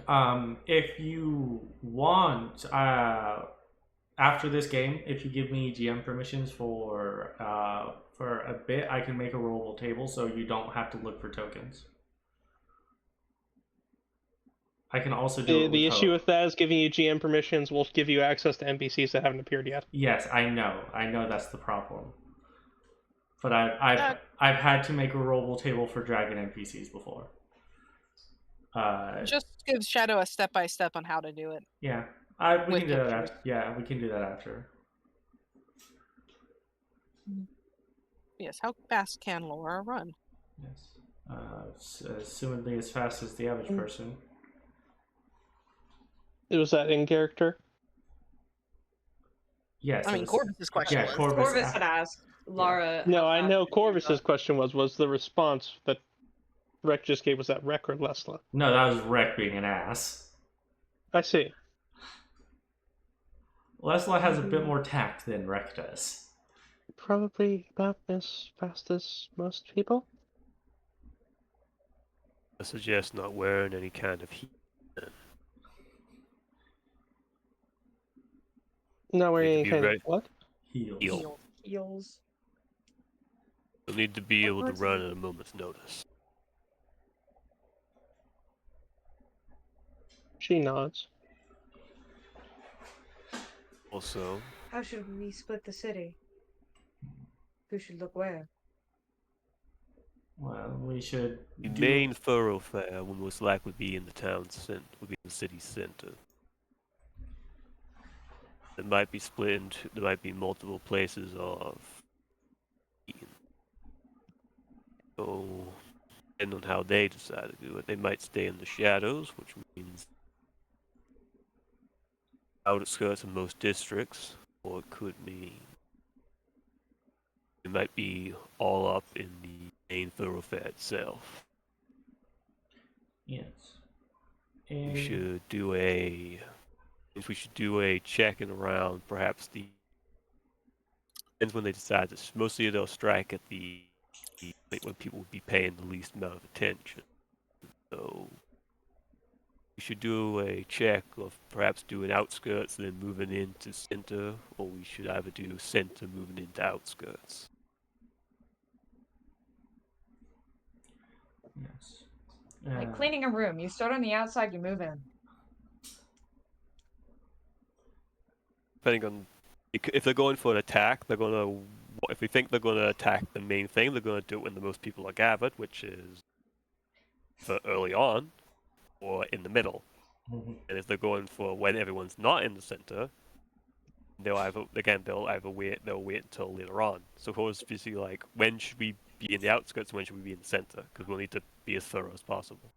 If you want, after this game, if you give me GM permissions for a bit, I can make a rollable table so you don't have to look for tokens. I can also do it The with issue hope. with that is giving you GM permissions will give you access to NPCs that haven't appeared yet. Yes, I know that's the problem. But I've had to make a rollable table for dragon NPCs before. Just give Shadow a step-by-step on how to do it. Yeah, we With can do that. pictures. Yeah, we can do that after. Yes, how fast can Laura run? Yes, assumedly as fast as the average person. Was that in character? Yes, I mean, Corvus's question yeah, was. Corvus had asked Lara. No, how I fast know she could Corvus's run. question was the response that Rek just gave, was that Rek or Lessla? No, that was Rek being an ass. I see. Lessla has a bit more tact than Rek does. Probably about as fast as most people. I suggest not wearing any kind of heat. Not wearing Need to any be kind of ready. what? Heals. Heal. Heels. You'll need to be What able to parts of run it? at a moment's notice. She nods. Also, How should we split the city? Who should look where? Well, we should the do. main thoroughfare will most likely be in the town center, will be in the city center. It might be split into, there might be multiple places of eating. So, depending on how they decide to do it, they might stay in the shadows, which means outskirts of most districts, or it could mean it might be all up in the main thoroughfare itself. Yes. We should do a. If we should do a checking around, perhaps the. Depends when they decide this. Mostly they'll strike at the when people would be paying the least amount of attention. So we should do a check of perhaps doing outskirts and then moving into center, or we should either do center moving into outskirts. Yes. Like cleaning a room. You start on the outside, you move in. Depending on if they're going for an attack, they're gonna. If they think they're gonna attack the main thing, they're gonna do it when the most people are gathered, which is for early on or in the middle. Mm-hmm. And if they're going for when everyone's not in the center, they'll either wait until later on. So if it was basically like, when should we be in the outskirts and when should we be in the center? Because we'll need to be as thorough as possible.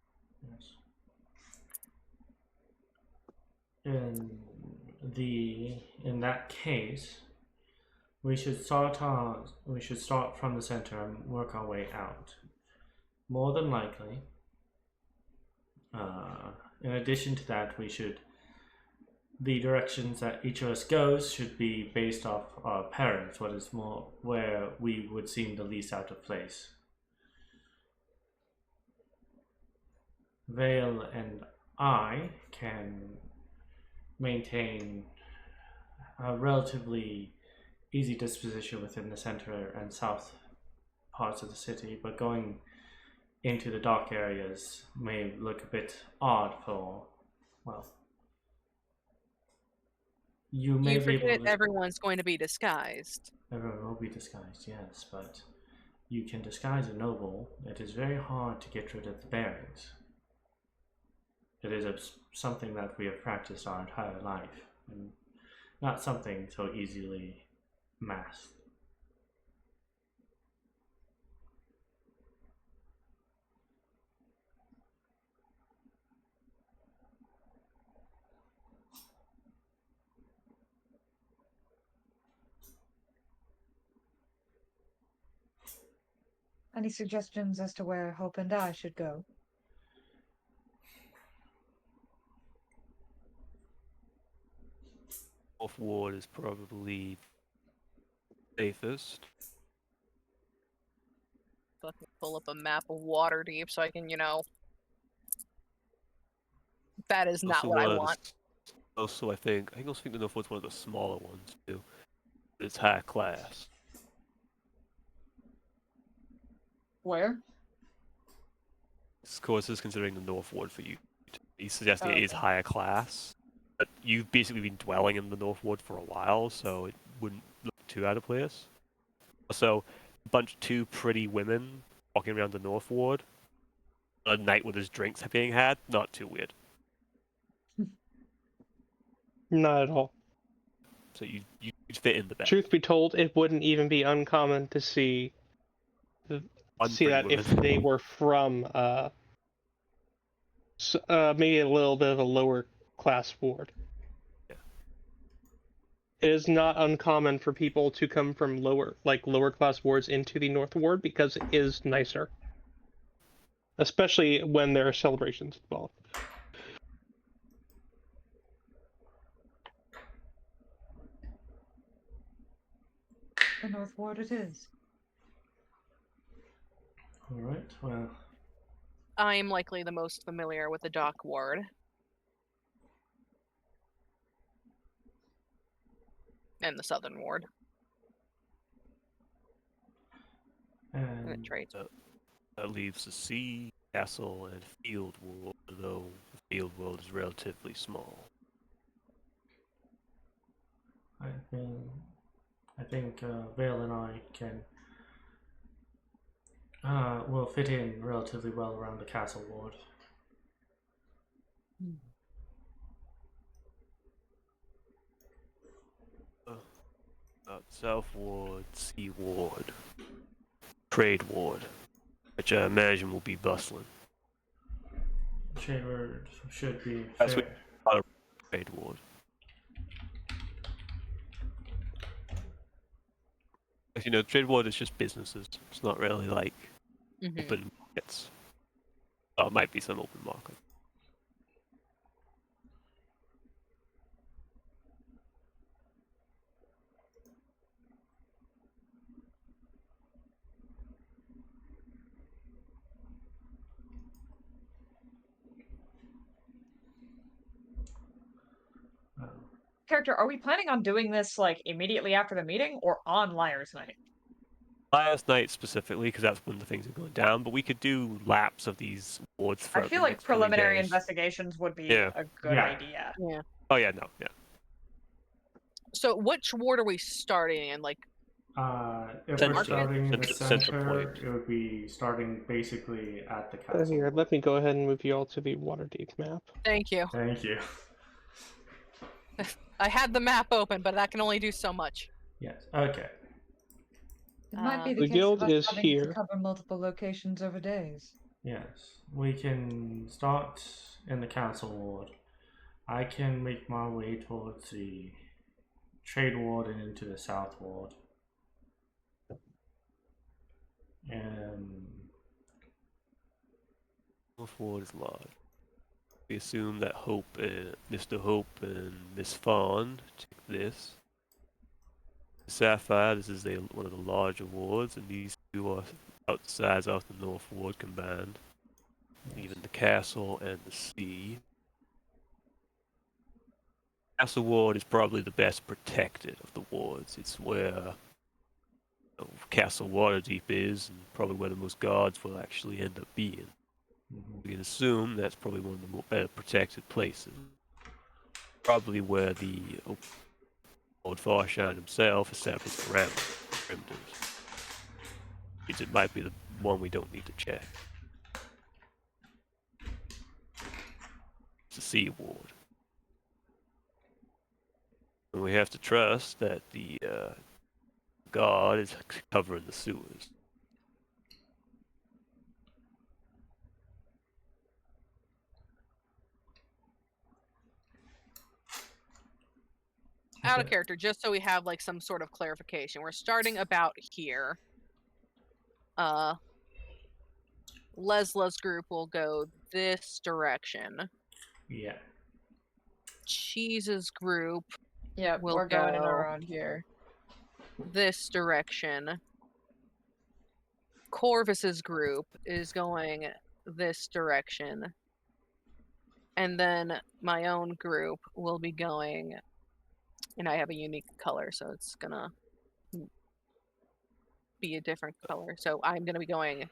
Yes. In that case, we should start from the center and work our way out. More than likely, in addition to that, the directions that each of us goes should be based off our parents, what is more where we would seem the least out of place. Vale and I can maintain a relatively easy disposition within the center and south parts of the city, but going into the dark areas may look a bit odd for, well, you may You be forget able to... everyone's going to be disguised. Everyone will be disguised, yes, but you can disguise a noble. It is very hard to get rid of the bearings. It is something that we have practiced our entire life, and not something so easily masked. Any suggestions as to where Hope and I should go? North Ward is probably safest. Fucking pull up a map of Waterdeep so I can, That is not Also what I one of the want. Also, I think the North Ward's one of the smaller ones too. It's high class. Where? Of course, is considering the North Ward for you. He's suggesting it is Okay. higher class. But you've basically been dwelling in the North Ward for a while, so it wouldn't look too out of place. Also, two pretty women walking around the North Ward. A night where there's drinks being had, not too weird. Not at all. So you'd fit in the bed. Truth be told, it wouldn't even be uncommon to see Pretty that if women. they were from maybe a little bit of a lower class ward. Yeah. It is not uncommon for people to come from lower class wards into the North Ward because it is nicer, especially when there are celebrations involved. The North Ward it is. All right. Well, I'm likely the most familiar with the Dock Ward. And the Southern Ward. And it trades. That leaves the sea, castle, and field ward, though the field world is relatively small. I think Vale and I can will fit in relatively well around the castle ward. South Ward, Sea Ward, Trade Ward, which I imagine will be bustling. Trade ward should be That's fair. Trade Ward. As you know, Trade Ward is just businesses. It's not really like open markets. Oh, it might be some open market. Character, are we planning on doing this like immediately after the meeting or on Liar's Night? Last night specifically, because that's when the things are going down, but we could do laps of these wards for I feel like preliminary investigations would be a good idea. Yeah. Oh yeah, no, yeah. So which ward are we starting in? Like, If Center. we're starting in the Center center, point. it would be starting basically at the castle. Here, let me go ahead and move you all to the Waterdeep map. thank you. Thank you. I had the map open, but that can only do so much. Yes. Okay. It might be The the case guild of us is having here. to cover multiple locations over days. Yes. We can start in the council ward. I can make my way towards the trade ward and into the south ward. North Ward is large. We assume that Mr. Hope and Miss Faun take this. Sapphire, this is one of the larger wards, and these two are outsides of the North Ward combined. Even the castle and the sea. Castle Ward is probably the best protected of the wards. It's where Castle Waterdeep is, and probably where the most guards will actually end up being. We can assume that's probably one of the more better protected places. Probably where the Lord Farshine himself established perimeters. Means it might be the one we don't need to check. It's a sea ward. And we have to trust that the guard is covering the sewers. Out of character, just so we have like some sort of clarification. We're starting about here. Lesla's group will go this direction. Yeah. Cheese's group Yeah, will we're going in go around here. this direction. Corvus's group is going this direction. And then my own group will be going, and I have a unique color, so it's gonna be a different color. So I'm gonna be going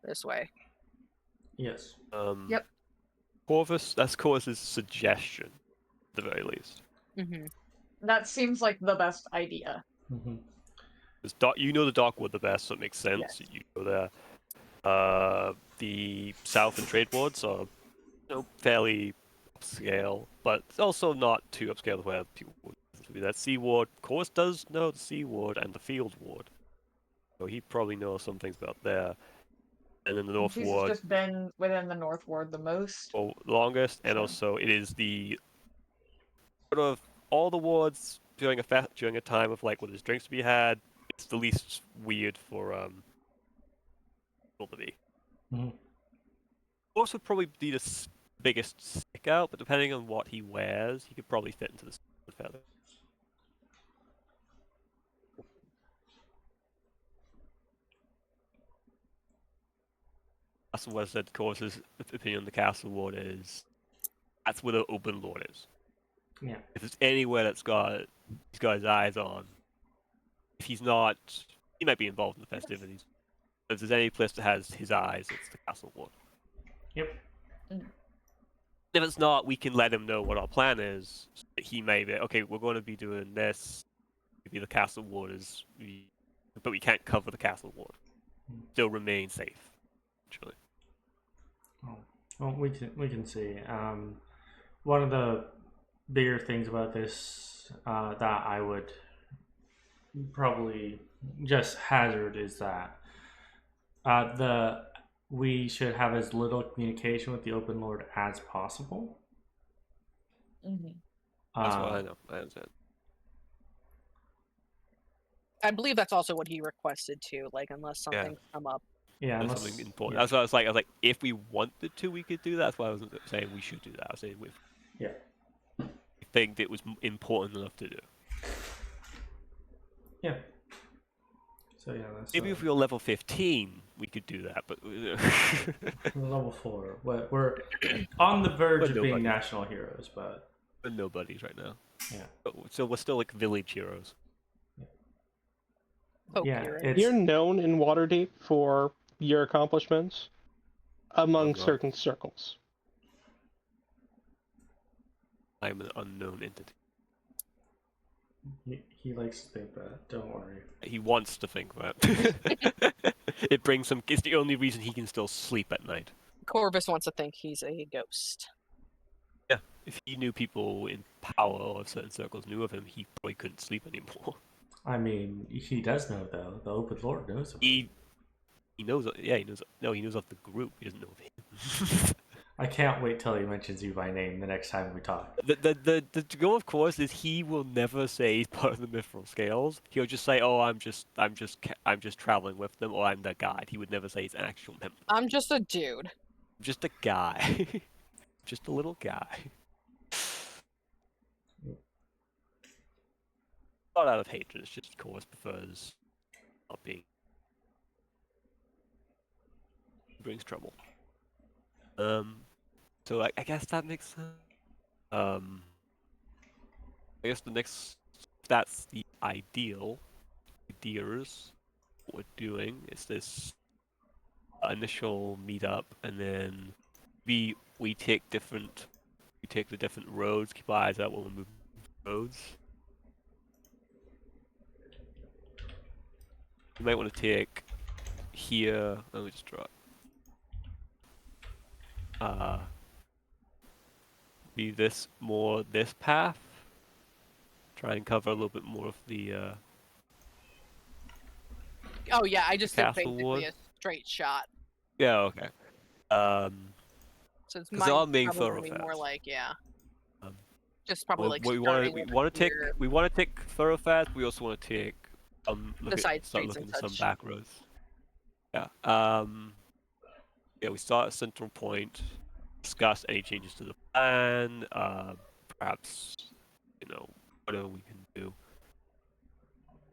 this way. Yes. Yep. Corvus, that's Corvus's suggestion, at the very least. Mm-hmm. That seems like the best idea. Mhm. Because you know the Darkwood the best, so it makes sense. Yes. You go there. The South and Trade Wards are fairly upscale, but also not too upscale where people would be that Sea Ward. Corvus does know the Sea Ward and the Field Ward, so he probably knows some things about there. And then the North He's Ward just been within the North Ward the most. for longest, and So. also it is the sort of all the wards during a time of like when there's drinks to be had. It's the least weird for people to be. Mhm. Horse would probably be the biggest stick out, but depending on what he wears, he could probably fit into the feather. That's what I said. Corvus's opinion on the Castle Ward is that's where the open lord is. Yeah. If there's anywhere he's got his eyes on, if he's not, he might be involved in the festivities. But if there's any place that has his eyes, it's the Castle Ward. Yep. If it's not, we can let him know what our plan is. So that he may be okay. We're going to be doing this. Maybe the Castle Ward is, but we can't cover the Castle Ward. Still remain safe. Actually. Oh. Well, we can see. One of the bigger things about this that I would probably just hazard is that we should have as little communication with the Open Lord as possible. Mm-hmm. That's what I know. I understand. I believe that's also what he requested too. Like, unless something come up. Yeah, That's unless, something important. yeah. That's what I was like, if we wanted to, we could do that. That's why I wasn't saying we should do that. I was saying Yeah. I think it was important enough to do. Yeah. So yeah, that's Maybe if we were level 15, we could do that, but we're level 4. But we're on the verge But of being nobody. national heroes, but we're nobodies right now. yeah. So we're still like village heroes. Folk Yeah, heroes. it's- You're known in Waterdeep for your accomplishments among I'm not. certain circles. I'm an unknown entity. He likes to think that. Don't worry. He wants to think that. It brings him. It's the only reason he can still sleep at night. Corvus wants to think he's a ghost. Yeah. If he knew people in power or certain circles knew of him, he probably couldn't sleep anymore. I mean, he does know though. The Open Lord knows about He knows. Yeah, he knows. No, he knows of the group. He doesn't know of him. I can't wait till he mentions you by name the next time we talk. The goal, of course, is he will never say he's part of the Mithril Scales. He'll just say, "Oh, I'm just traveling with them," or "I'm their guide." He would never say he's an actual member. I'm just a dude. I'm just a guy, just a little guy. Not out of hatred. It's just, of course, prefers not being. It brings trouble. So I guess that makes sense. I guess the next, that's the ideas. What we're doing is this initial meetup, and then we take the different roads. Keep our eyes out when we move roads. You might want to take here. Let me just draw it. Be this path. Try and cover a little bit more of the Oh yeah, I just did Castle basically Ward. a straight shot. yeah, okay. So it's 'Cause they're all might main probably be more thoroughfares. like Um, just probably like we starting want over to take here. we want to take thoroughfares. We also want to take The side start streets looking and at some such. back roads. Yeah. Yeah, we start at Central Point. Discuss any changes to the plan. Perhaps whatever we can do.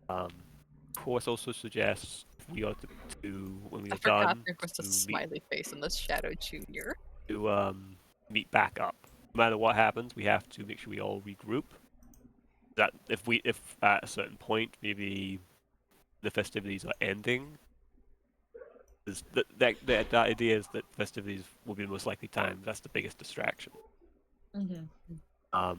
Of course, also suggests we ought to when we I are forgot done there was a to smiley face in the Shadow Junior. meet back up. No matter what happens, we have to make sure we all regroup. That if at a certain point, maybe the festivities are ending, The idea is that festivities will be the most likely time. That's the biggest distraction. Mm-hmm.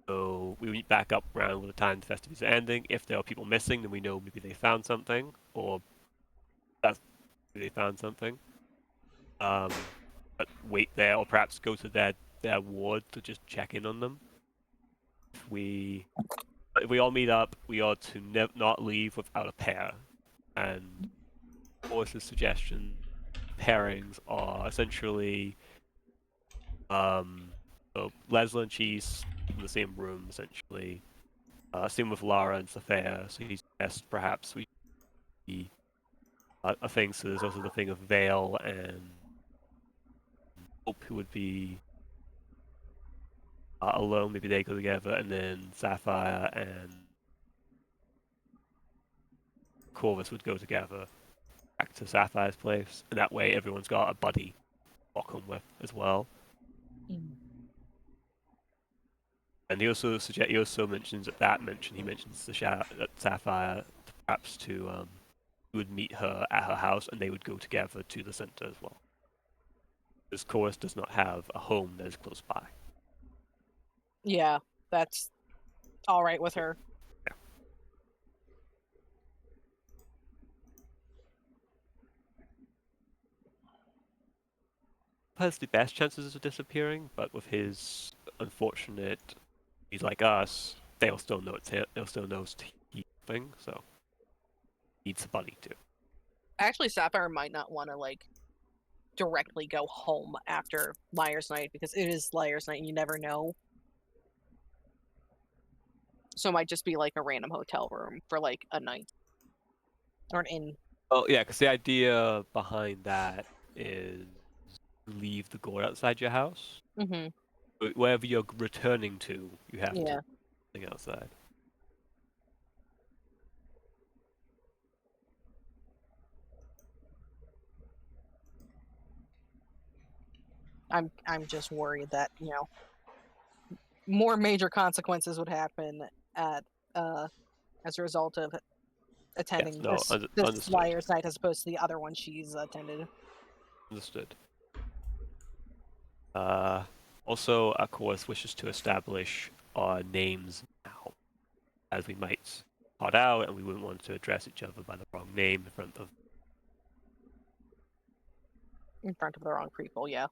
So we meet back up around when the time the festivities are ending. If there are people missing, then we know maybe they found something, or that's maybe they found something. But wait there, or perhaps go to their ward to just check in on them. If we all meet up, we are to not leave without a pair. And Force's suggestion pairings are essentially so Lessla and Cheese in the same room essentially. Same with Lara and Sapphire, so he's best perhaps we a thing, so there's also the thing of Vale and Hope who would be alone, maybe they go together, and then Sapphire and Corvus would go together back to Sapphire's place, and that way everyone's got a buddy to walk home with as well. And he also mentions he mentions that Sapphire perhaps to would meet her at her house, and they would go together to the center as well. Because Chorus does not have a home that is close by. Yeah, that's all right with her. Yeah. Has the best chances of disappearing, but with his unfortunate, he's like us. They'll still know it's him. They'll still know it's thing. So needs a buddy too. Actually, Sapphire might not want to like directly go home after Liar's Night because it is Liar's Night and you never know. So it might just be like a random hotel room for like a night or an inn. Oh yeah, because the idea behind that is leave the gourd outside your house. Mm-hmm. But wherever you're returning to, you have Yeah. to thing outside. I'm just worried that, more major consequences would happen at as a result of attending this understood. Liar's Night as opposed to the other one she's attended. Understood. Also, of course, wishes to establish our names now, as we might start out, and we wouldn't want to address each other by the wrong name in front of the wrong people, yeah.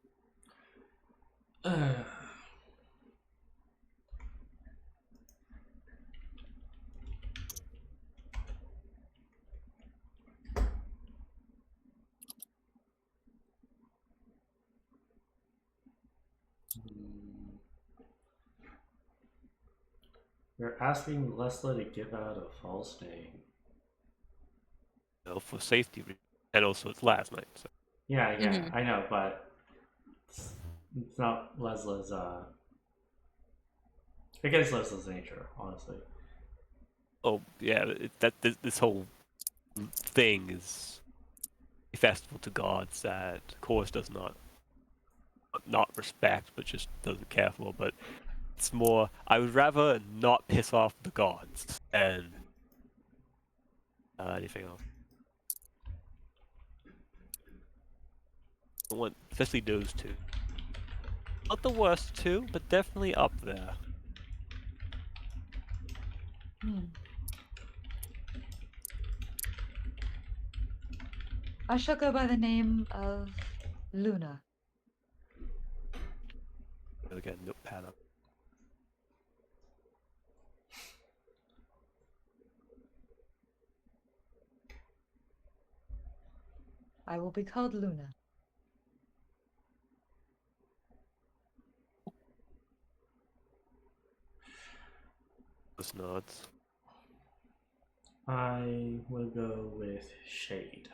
You're asking Lessla to give out a false name. for safety reasons, and also it's last night. So. Yeah, Mhm. I know, but it's not Lesla's, against Lesla's nature, honestly. Oh yeah, this whole thing is a festival to gods that Chorus does not respect, but just doesn't care for. But it's more, I would rather not piss off the gods than anything else. I want, especially those two. Not the worst two, but definitely up there. I shall go by the name of Luna. Again, notepad up. I will be called Luna. Just nods. I will go with Shade.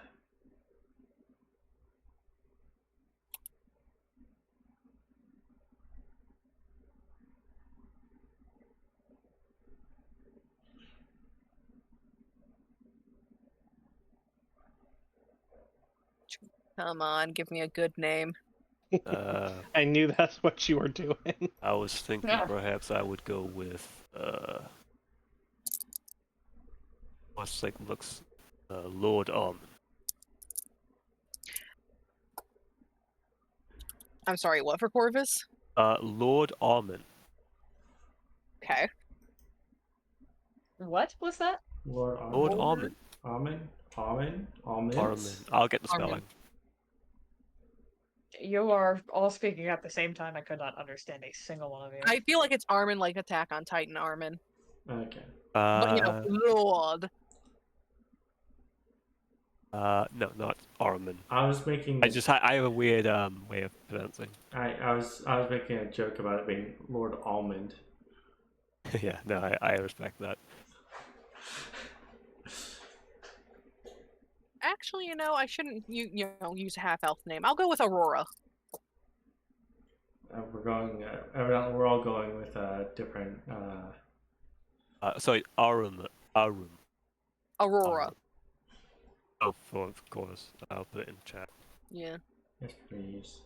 Come on, give me a good name. I knew that's what you were doing. I was thinking perhaps I would go with what's like looks Lord Almond. I'm sorry, what for Corvus? Lord Armin. Okay. What was that? Lord Lord Armin. Armin. Armin. Armin. I'll get the Armin. spelling. You are all speaking at the same time. I could not understand a single one of you. I feel like it's Armin, like Attack on Titan Armin. Okay. But, you know, Lord. No, not Armin. I was making. I have a weird way of pronouncing. I was making a joke about it being Lord Almond. Yeah, no, I respect that. Actually, you know, I shouldn't use a half-elf name. I'll go with Aurora. We're going. We're all going with different. Sorry, Arum. Aurora. Oh, of course. I'll put it in chat. Yeah. Yes, please.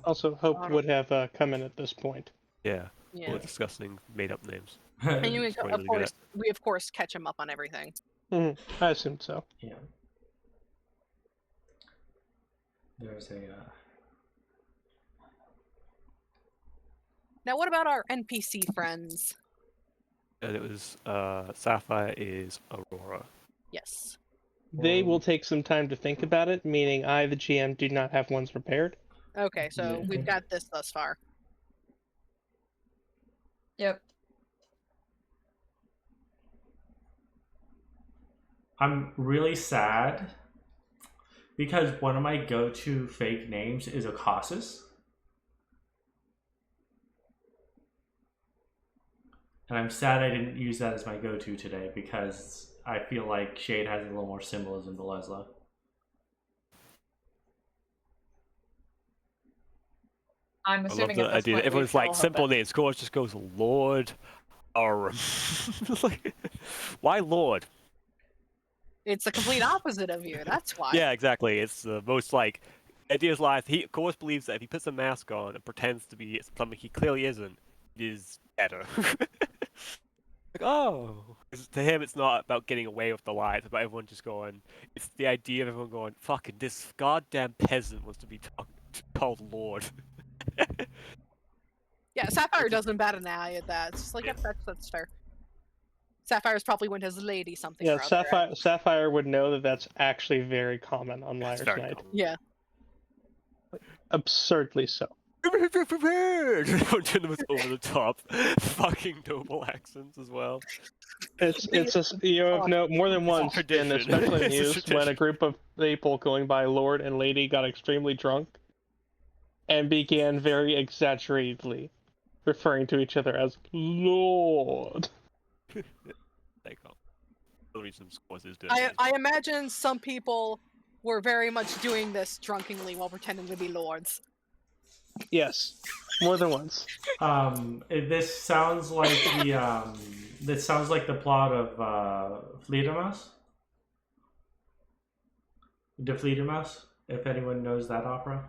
Also, Hope would have come in at this point. Yeah. Yeah. We're discussing made-up names. And you, It's probably of really good course, we of course catch him up on everything. I assumed so. Yeah. There's a. Now, what about our NPC friends? And it was Sapphire is Aurora. Yes. They will take some time to think about it, meaning I, the GM, do not have ones prepared. Okay, so Yeah. we've got this thus far. Yep. I'm really sad because one of my go-to fake names is Ocassus. And I'm sad I didn't use that as my go-to today because I feel like Shade has a little more symbolism to Lessla. I'm I love assuming the at this idea point that everyone's we like, all simple have been- names. Course just goes Lord Arum. Like, why Lord? It's the complete opposite of you. That's why. Yeah, exactly. It's the most like ideas lies. He of course believes that if he puts a mask on and pretends to be something he clearly isn't, it is better. Like, oh, 'cause to him it's not about getting away with the lies, it's about everyone just going. It's the idea of everyone going, "Fucking this goddamn peasant wants to be called Lord." Yeah, Sapphire doesn't bat an eye at that. It's just like, yep, that's fair. Sapphire's probably went as Lady something Yeah, or other. Sapphire would know that that's actually very common on That's Liar's very Night. common. Yeah. Absurdly so. Prepared. Doing the most over the top, fucking noble accents as well. It's you have no more than once been tradition. especially It's a amused when tradition. a group of people going by Lord and Lady got extremely drunk and began very exaggeratedly referring to each other as Lord. Like, the reason Squaz is doing it. I imagine some people were very much doing this drunkenly while pretending to be lords. Yes, more than once. This sounds like the this sounds like the plot of Fledermaus. De Fledermaus, if anyone knows that opera.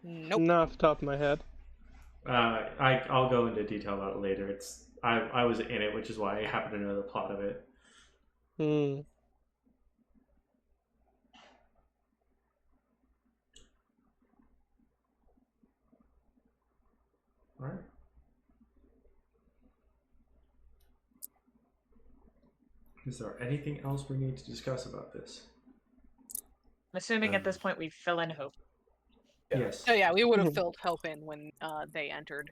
Nope. Not off the top of my head. I'll go into detail about it later. It's I was in it, which is why I happen to know the plot of it. Hmm. All right. Is there anything else we need to discuss about this? I'm assuming at this point we fill in Hope. Yeah. Yes. Oh yeah, we would have Mhm. filled Hope in when they entered.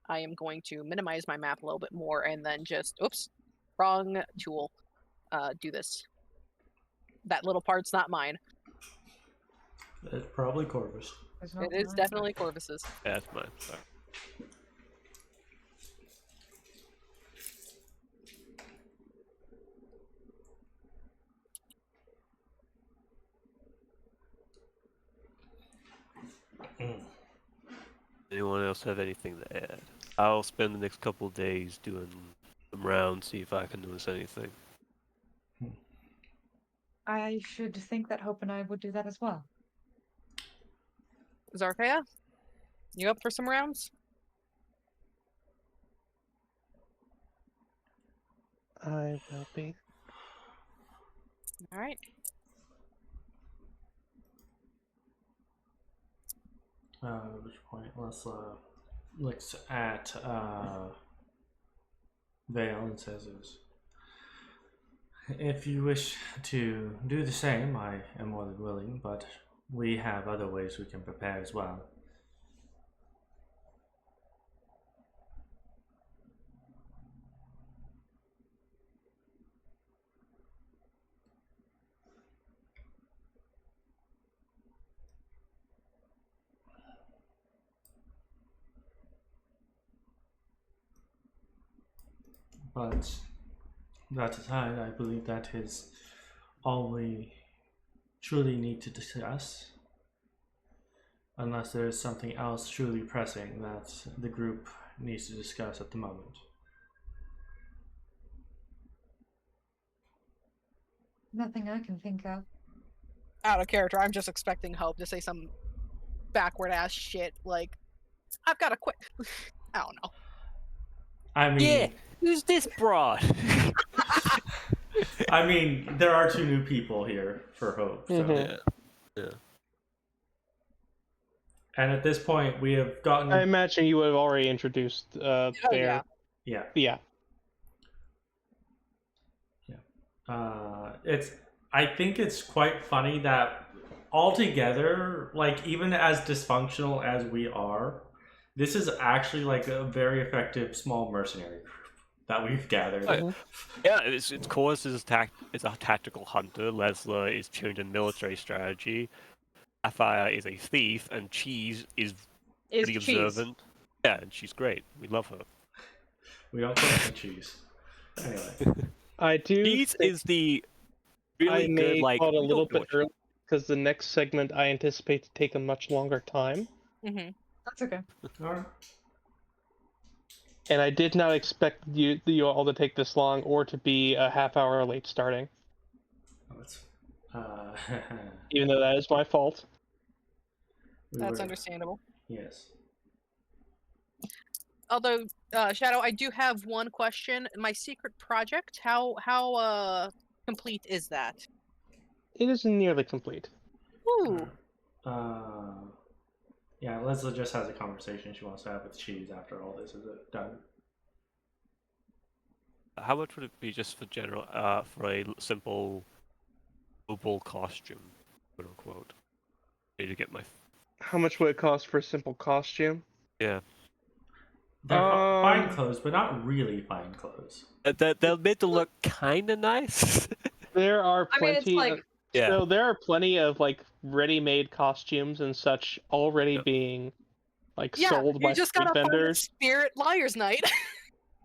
I am going to minimize my map a little bit more and then just, oops, wrong tool, do this. That little part's not mine. It's probably Corvus. There's no It is line. definitely Corvus's. Yeah, that's mine. Sorry. Anyone else have anything to add? I'll spend the next couple of days doing some rounds, see if I can notice anything. I should think that Hope and I would do that as well. Zarfea, you up for some rounds? I will be. All right. At which point Lessla looks at Vale and says, "If you wish to do the same, I am more than willing, but we have other ways we can prepare as well." But that aside, I believe that is all we truly need to discuss. Unless there is something else truly pressing that the group needs to discuss at the moment. Nothing I can think of. Out of character, I'm just expecting Hope to say some backward ass shit like, I've got to quit. I don't know. I mean, Yeah, who's this broad? I mean, there are 2 new people here for Hope. So. Mhm. Yeah. And at this point, we have gotten. I imagine you would have already introduced Oh, their. yeah. Yeah. Yeah. I think it's quite funny that altogether, like even as dysfunctional as we are, this is actually like a very effective small mercenary group that we've gathered. Oh, yeah, it's Corvus is a tactical hunter. Lessla is tuned in military strategy. Sapphire is a thief, and Cheese is pretty Cheese. observant. Yeah, and she's great. We love her. We don't call it cheese. Anyway. I do. Cheese think is the I really may good, like, call it a we little don't know bit what early because the next segment I anticipate to take a much longer time, Mm-hmm. That's okay. All right. and I did not expect you all to take this long or to be a half hour late starting, even though that is my fault. That's understandable. Yes. Although, Shadow, I do have one question. My secret project, how complete is that? It is nearly complete. Ooh. Yeah, Lessla just has a conversation she wants to have with Cheese after all this is done. How much would it be just for general, for a simple global costume, quote unquote? Need to get my. How much would it cost for a simple costume? Yeah. They're fine clothes, but not really fine clothes. They're made to look kind of nice. There are I mean, it's plenty. like Yeah. So there are plenty of like ready-made costumes and such already being like sold by you just street gotta find a vendors. Spirit Liar's Night.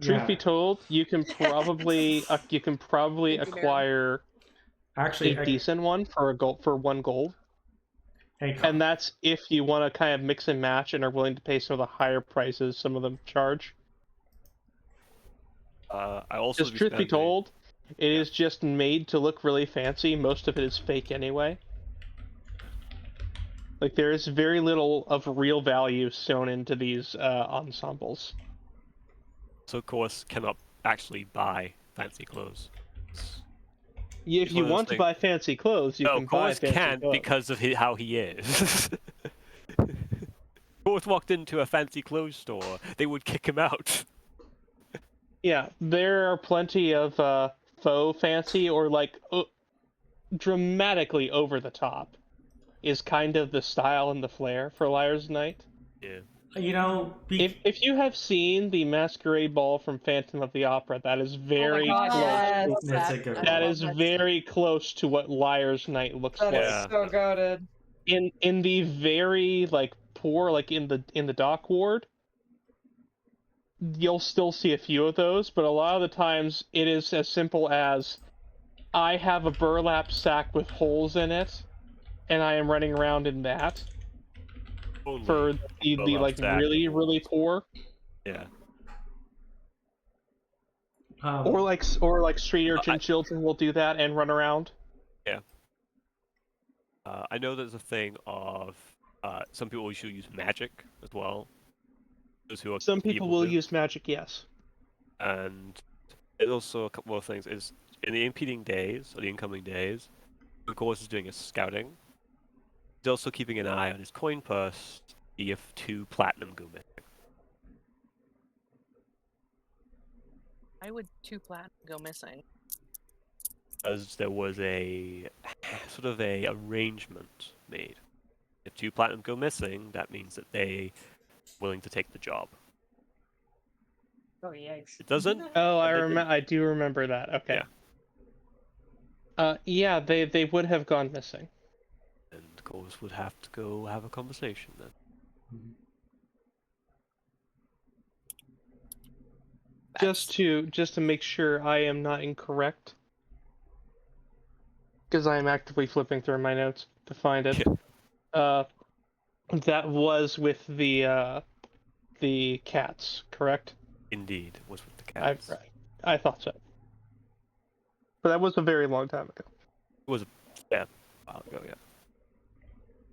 Truth be told, you can probably Thank you, Mary. acquire Actually, a decent one for $1 gold. Hey, And that's if you want to kind of mix and match and are willing to pay some of the higher prices some of them charge. I also. Just truth be told, it is just made to look really fancy. Most of it is fake anyway. Like there is very little of real value sewn into these ensembles. So, of course, cannot actually buy fancy clothes. If you want to buy fancy clothes, you can buy fancy can clothes. because of how he is. Both walked into a fancy clothes store, they would kick him out. Yeah, there are plenty of faux fancy or like dramatically over the top is kind of the style and the flair for Liar's Night. Yeah. You know, if you have seen the Masquerade Ball from Phantom of the Opera, that is very God, close. yes. That's a good That one. is very close to what Liar's Night looks That like. is so goated. In the very like poor, like in the dock ward, you'll still see a few of those, but a lot of the times it is as simple as I have a burlap sack with holes in it, and I am running around in that. Only For the like sack. really poor. Yeah. Or like street urchin children will do that and run around. Yeah. I know there's a thing of some people usually use magic as well. Those who are Some people will do. use magic, yes. And there's also a couple of things. Is in the impeding days or the incoming days, of course, is doing his scouting. He's also keeping an eye on his coin purse see if 2 platinum go missing. Why would 2 platinum go missing? As there was a sort of a arrangement made. If 2 platinum go missing, that means that they are willing to take the job. Oh yikes. It doesn't. Oh, but they did. I do remember that. Okay. Yeah, they would have gone missing. And Corvus would have to go have a conversation then. Mhm. Just to make sure I am not incorrect, because I am actively flipping through my notes to find it. That was with the cats, correct? Indeed, was with the cats. I thought so. But that was a very long time ago. It was a while ago, yeah.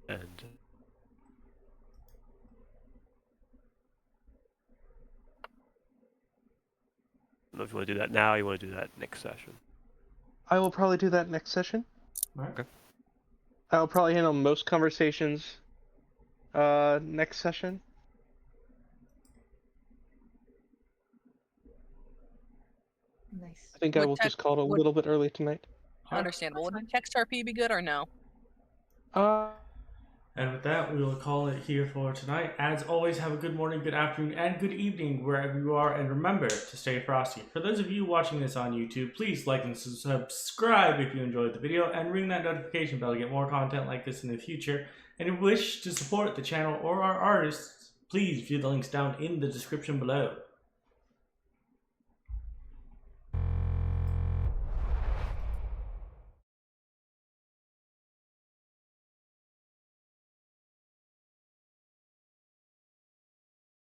And I don't know if you want to do that now or you want to do that next session. I will probably do that next session. Right. Okay. I'll probably handle most conversations next session. Nice. I think I Would will tech- just call it a would- little bit early tonight. Understandable. That's Would fine. text RP be good or no? And with that, we will call it here for tonight. As always, have a good morning, good afternoon, and good evening wherever you are, and remember to stay frosty. For those of you watching this on YouTube, please like and subscribe if you enjoyed the video, and ring that notification bell to get more content like this in the future. And if you wish to support the channel or our artists, please view the links down in the description below.